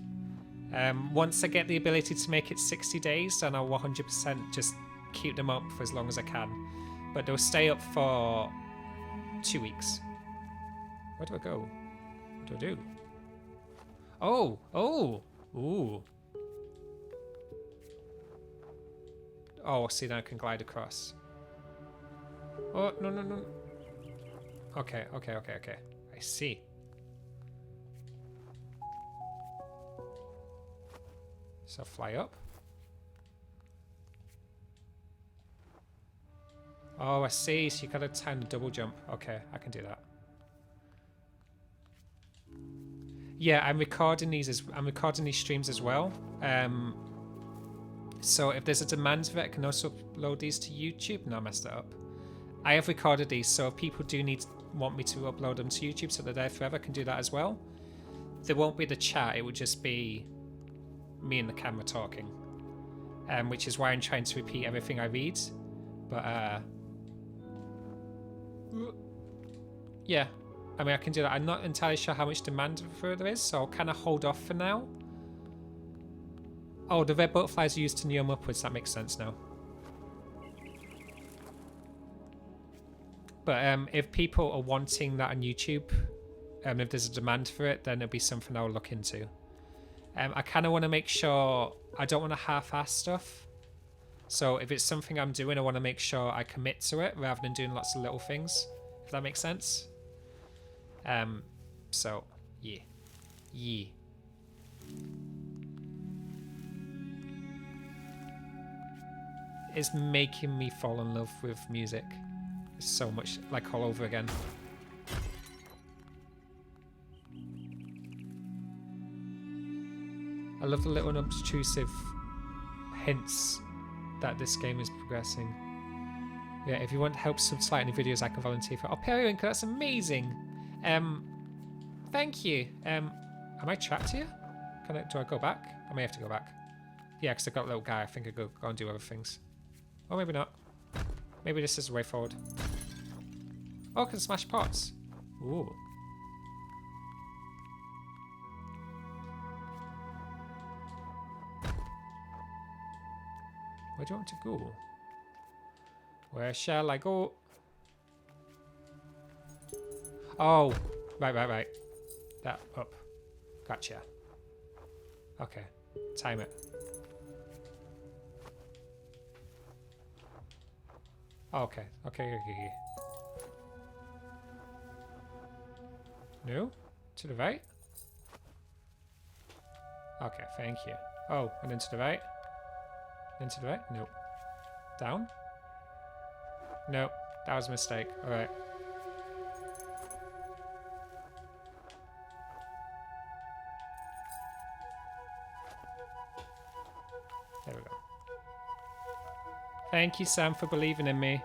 Once I get the ability to make it 60 days, then I'll 100% just keep them up for as long as I can. But they'll stay up for 2 weeks. Where do I go? What do I do? Oh! Oh! Ooh. Oh, see, now I can glide across. Oh, no, no, no. Okay, okay, okay, okay. I see. So fly up. Oh, I see. So you gotta time the double jump. Okay, I can do that. Yeah, I'm recording these streams as well. So if there's a demand for it, I can also upload these to YouTube. No, I messed it up. I have recorded these, so if people do want me to upload them to YouTube so they're there forever, I can do that as well. There won't be the chat, it would just be me and the camera talking. Which is why I'm trying to repeat everything I read. But yeah, I mean, I can do that. I'm not entirely sure how much demand for it there is, so I'll kind of hold off for now. Oh, the red butterflies are used to neon upwards. That makes sense now. But if people are wanting that on YouTube, if there's a demand for it, then it'll be something I'll look into. I kind of want to make sure I don't want to half-ass stuff. So if it's something I'm doing, I want to make sure I commit to it rather than doing lots of little things. If that makes sense. So yeah, yeah. It's making me fall in love with music. It's so much, like, all over again. I love the little unobtrusive hints that this game is progressing. Yeah, if you want help subtitling videos, I can volunteer for. Oh, Periwinkle, that's amazing. Thank you. Am I trapped here? Do I go back? I may have to go back. Yeah, because I've got a little guy. I think I go and do other things. Or maybe not. Maybe this is the way forward. Oh, I can smash pots. Ooh. Where do you want to go? Where shall I go? Oh, right. That up. Gotcha. Okay, time it. Okay. No? To the right? Okay, thank you. Oh, and then to the right? Then to the right? Nope. Down? Nope, that was a mistake. Alright. There we go. Thank you, Sam, for believing in me.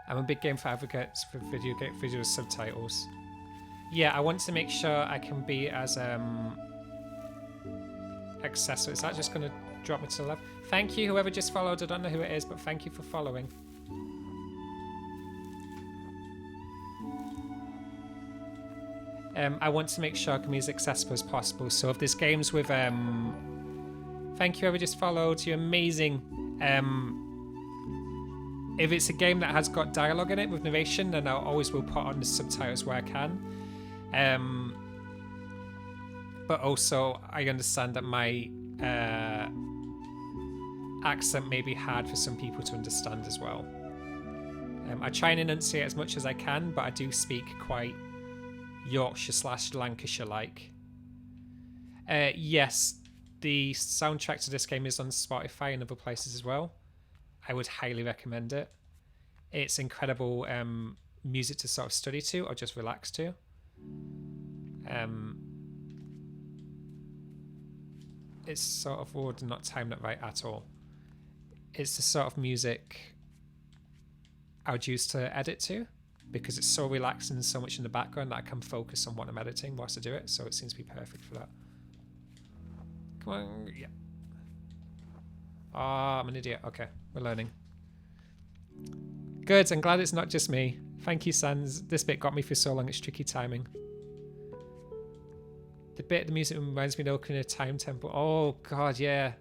I'm a big game for advocates for video subtitles. Yeah, I want to make sure I can be as accessible. Is that just going to drop me to the left? Thank you, whoever just followed. I don't know who it is, but thank you for following. I want to make sure I can be as accessible as possible. So if there's games with thank you, whoever just followed. You're amazing. If it's a game that has got dialogue in it with narration, then I always will put on the subtitles where I can. But also, I understand that my accent may be hard for some people to understand as well. I try and enunciate as much as I can, but I do speak quite Yorkshire/Lancashire-like. Yes, the soundtrack to this game is on Spotify and other places as well. I would highly recommend it. It's incredible music to sort of study to or just relax to. it's sort of, oh, not timed it right at all. It's the sort of music I would use to edit to, because it's so relaxing and so much in the background that I can focus on what I'm editing whilst I do it. So it seems to be perfect for that. Come on, yeah. Ah, I'm an idiot. Okay, we're learning. Good, I'm glad it's not just me. Thank you, Sans. This bit got me for so long, it's tricky timing. The bit of the music reminds me of opening a time temple. Oh, God, yeah.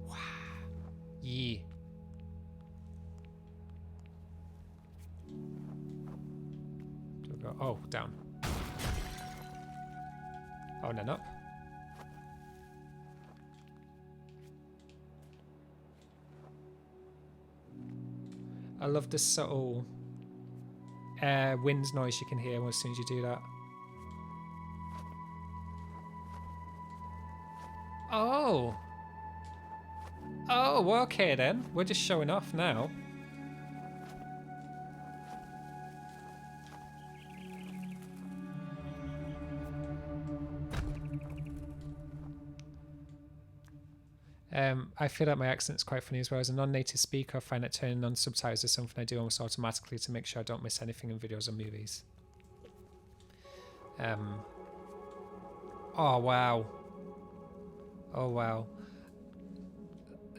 Wow. Yeah. Oh, down. Oh, and then up. I love the subtle wind noise you can hear as soon as you do that. Oh! Oh, okay then. We're just showing off now. I feel like my accent's quite funny as well. As a non-native speaker, I find that turning on subtitles is something I do almost automatically to make sure I don't miss anything in videos or movies. Oh, wow. Oh, wow.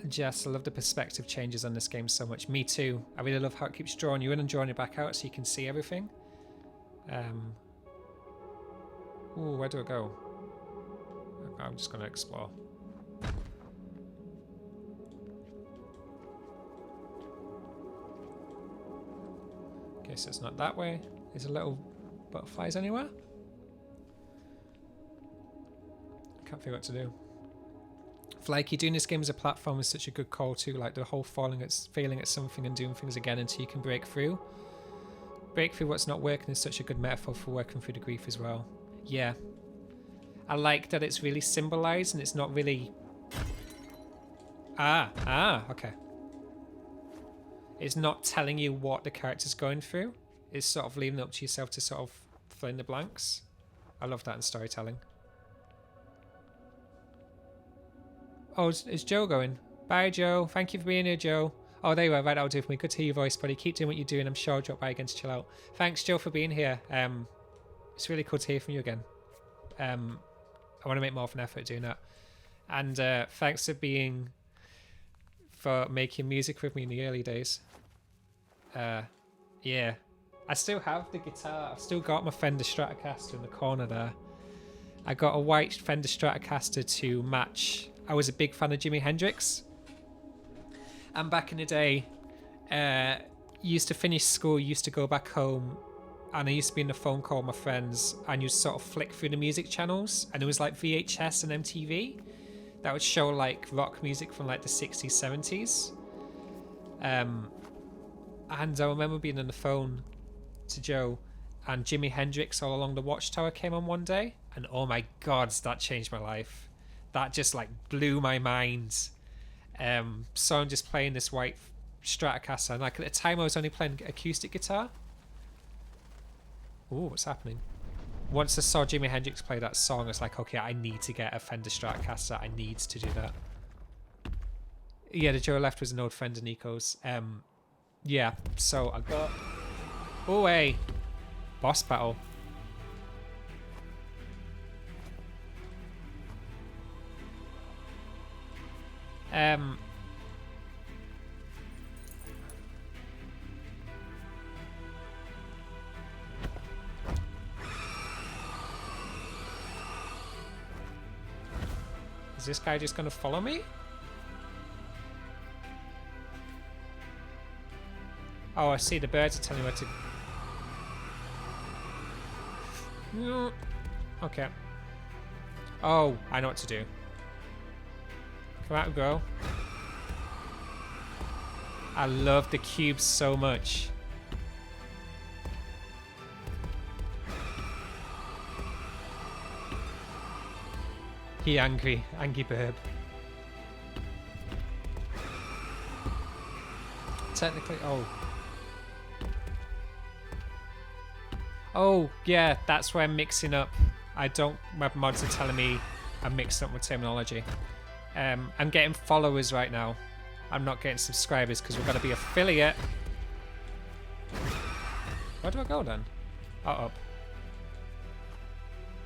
Jess, I love the perspective changes on this game so much. Me too. I really love how it keeps drawing you in and drawing you back out so you can see everything. Ooh, where do I go? I'm just going to explore. Okay, so it's not that way. Is there little butterflies anywhere? Can't figure what to do. Flaky, doing this game as a platform is such a good call too. Like the whole failing at something and doing things again until you can break through. Break through what's not working is such a good metaphor for working through the grief as well. Yeah. I like that it's really symbolized and it's not really... okay. It's not telling you what the character's going through. It's sort of leaving it up to yourself to sort of fill in the blanks. I love that in storytelling. Oh, is Joe going? Bye, Joe. Thank you for being here, Joe. Oh, there you are. Right, that'll do for me. Good to hear your voice, buddy. Keep doing what you're doing. I'm sure I'll drop by again to chill out. Thanks, Joe, for being here. It's really cool to hear from you again. I want to make more of an effort doing that. And thanks for making music with me in the early days. Yeah. I still have the guitar. I've still got my Fender Stratocaster in the corner there. I got a white Fender Stratocaster to match. I was a big fan of Jimi Hendrix. And back in the day, used to finish school, used to go back home, and I used to be in a phone call with my friends, and you'd sort of flick through the music channels, and it was like VHS and MTV that would show like rock music from like the 60s, 70s. And I remember being on the phone to Joe, and Jimi Hendrix All Along the Watchtower came on one day, and oh my god, that changed my life. That just like blew my mind. So I'm just playing this white Stratocaster, and like at the time I was only playing acoustic guitar. Ooh, what's happening? Once I saw Jimi Hendrix play that song, I was like, okay, I need to get a Fender Stratocaster. I need to do that. Yeah, the Joe left was an old friend of Nico's. Yeah, so I got... Oh, hey. Boss battle. Is this guy just gonna follow me? Oh, I see the birds are telling me where to... No. Okay. Oh, I know what to do. Come out and go. I love the cubes so much. He angry bird. Technically, oh. Oh, yeah, that's where I'm mixing up. My mods are telling me I'm mixing up with terminology. I'm getting followers right now. I'm not getting subscribers because we've got to be affiliate. Where do I go then? Oh, up.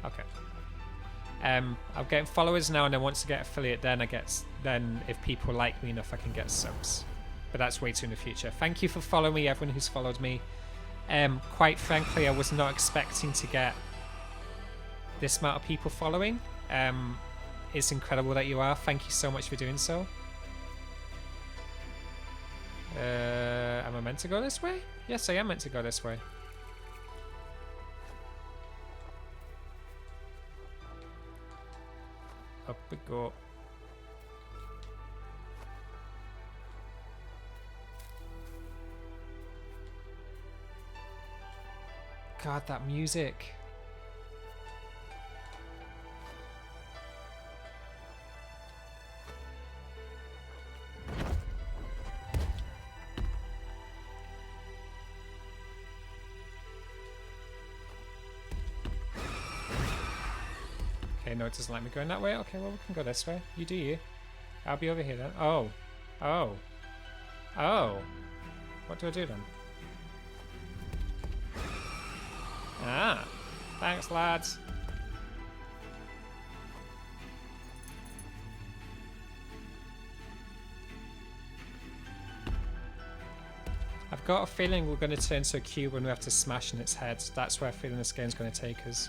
Okay. I'm getting followers now, and then once I get affiliate, then if people like me enough, I can get subs. But that's way too in the future. Thank you for following me, everyone who's followed me. Quite frankly, I was not expecting to get this amount of people following. It's incredible that you are. Thank you so much for doing so. Am I meant to go this way? Yes, I am meant to go this way. Up we go. God, that music. Okay, no, it doesn't like me going that way. Okay, well, we can go this way. You do you. I'll be over here then. Oh. Oh. Oh. What do I do then? Ah. Thanks, lads. I've got a feeling we're going to turn to a cube when we have to smash in its head. That's where I feel this game's going to take us.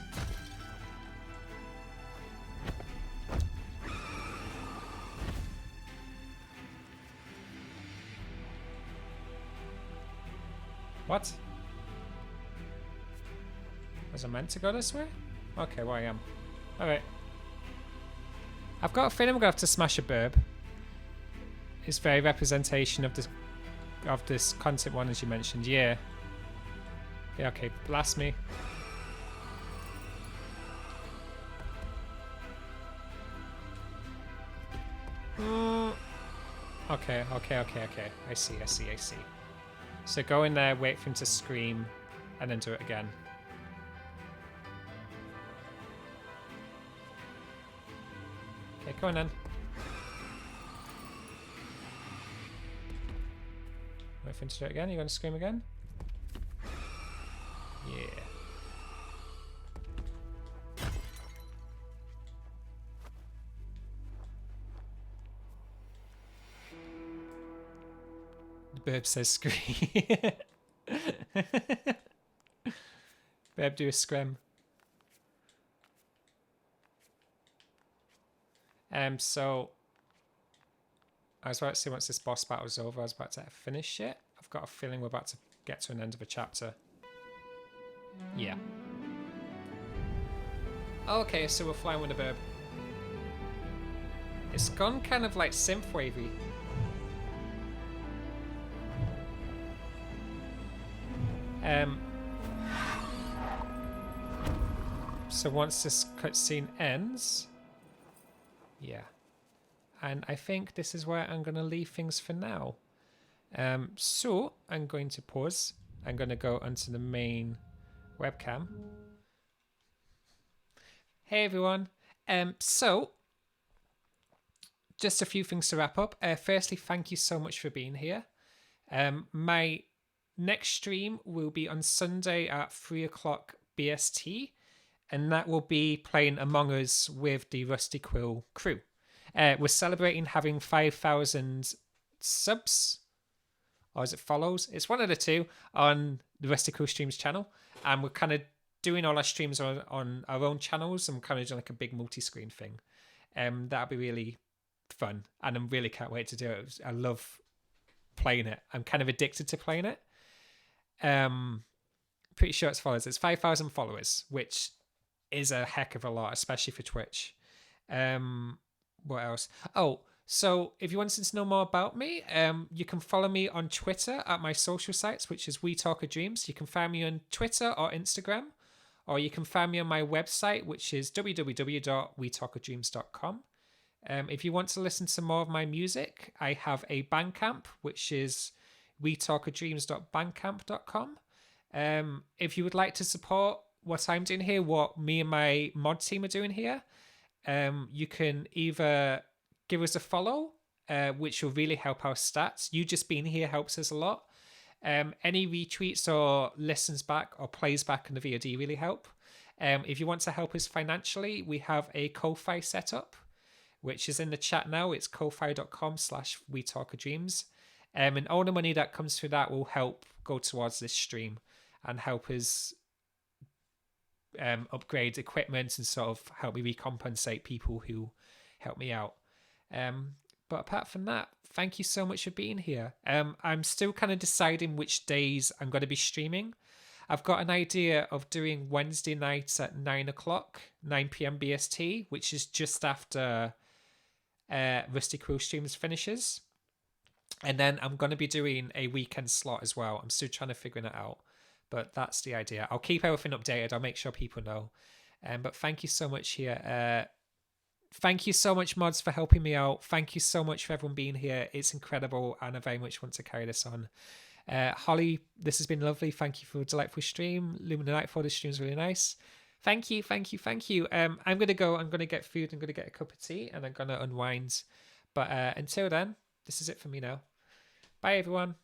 What? Was I meant to go this way? Okay, well I am. Alright. I've got a feeling we're going to have to smash a burb. It's very representation of this content one, as you mentioned. Yeah. Yeah, okay. Blast me. Okay. I see. So go in there, wait for him to scream, and then do it again. Okay, go on then. Wait for him to do it again. You going to scream again? Yeah. The burb says scream. Burb, do a scrim. So I was about to say once this boss battle is over, I was about to finish it. I've got a feeling we're about to get to an end of a chapter. Yeah. Okay, so we're flying with a burb. It's gone kind of like synth-wavy. So once this cutscene ends, yeah, and I think this is where I'm going to leave things for now. So I'm going to pause. I'm going to go onto the main webcam. Hey everyone. So just a few things to wrap up. Firstly, thank you so much for being here. My next stream will be on Sunday at 3 o'clock BST, and that will be playing Among Us with the Rusty Quill crew. We're celebrating having 5,000 subs, or is it follows? It's one of the two on the Rusty Quill Streams channel, and we're kind of doing all our streams on our own channels, and kind of doing like a big multi-screen thing. That'll be really fun, and I really can't wait to do it. I love playing it. I'm kind of addicted to playing it. Pretty sure it's followers. It's 5,000 followers, which is a heck of a lot, especially for Twitch. What else? Oh, so if you wanted to know more about me, you can follow me on Twitter at my social sites, which is We Talk of Dreams. You can find me on Twitter or Instagram, or you can find me on my website, which is www.wetalkofdreams.com. If you want to listen to more of my music, I have a Bandcamp, which is wetalkofdreams.bandcamp.com. If you would like to support what I'm doing here, what me and my mod team are doing here, you can either give us a follow, which will really help our stats. You just being here helps us a lot. Any retweets or listens back or plays back on the VOD really help. If you want to help us financially, we have a Ko-Fi set up, which is in the chat now. It's ko-fi.com/WeTalkADreams. And all the money that comes through that will help go towards this stream and help us upgrade equipment and sort of help me recompensate people who help me out. But apart from that, thank you so much for being here. I'm still kind of deciding which days I'm going to be streaming. I've got an idea of doing Wednesday nights at 9 o'clock, 9 p.m. BST, which is just after Rusty Quill Streams finishes. And then I'm going to be doing a weekend slot as well. I'm still trying to figure it out. But that's the idea. I'll keep everything updated. I'll make sure people know. But thank you so much here. Thank you so much, mods, for helping me out. Thank you so much for everyone being here. It's incredible, and I very much want to carry this on. Holly, this has been lovely. Thank you for a delightful stream. Lumina Nightfall, this stream is really nice. Thank you. I'm going to go. I'm going to get food. I'm going to get a cup of tea, and I'm going to unwind. But until then, this is it for me now. Bye, everyone.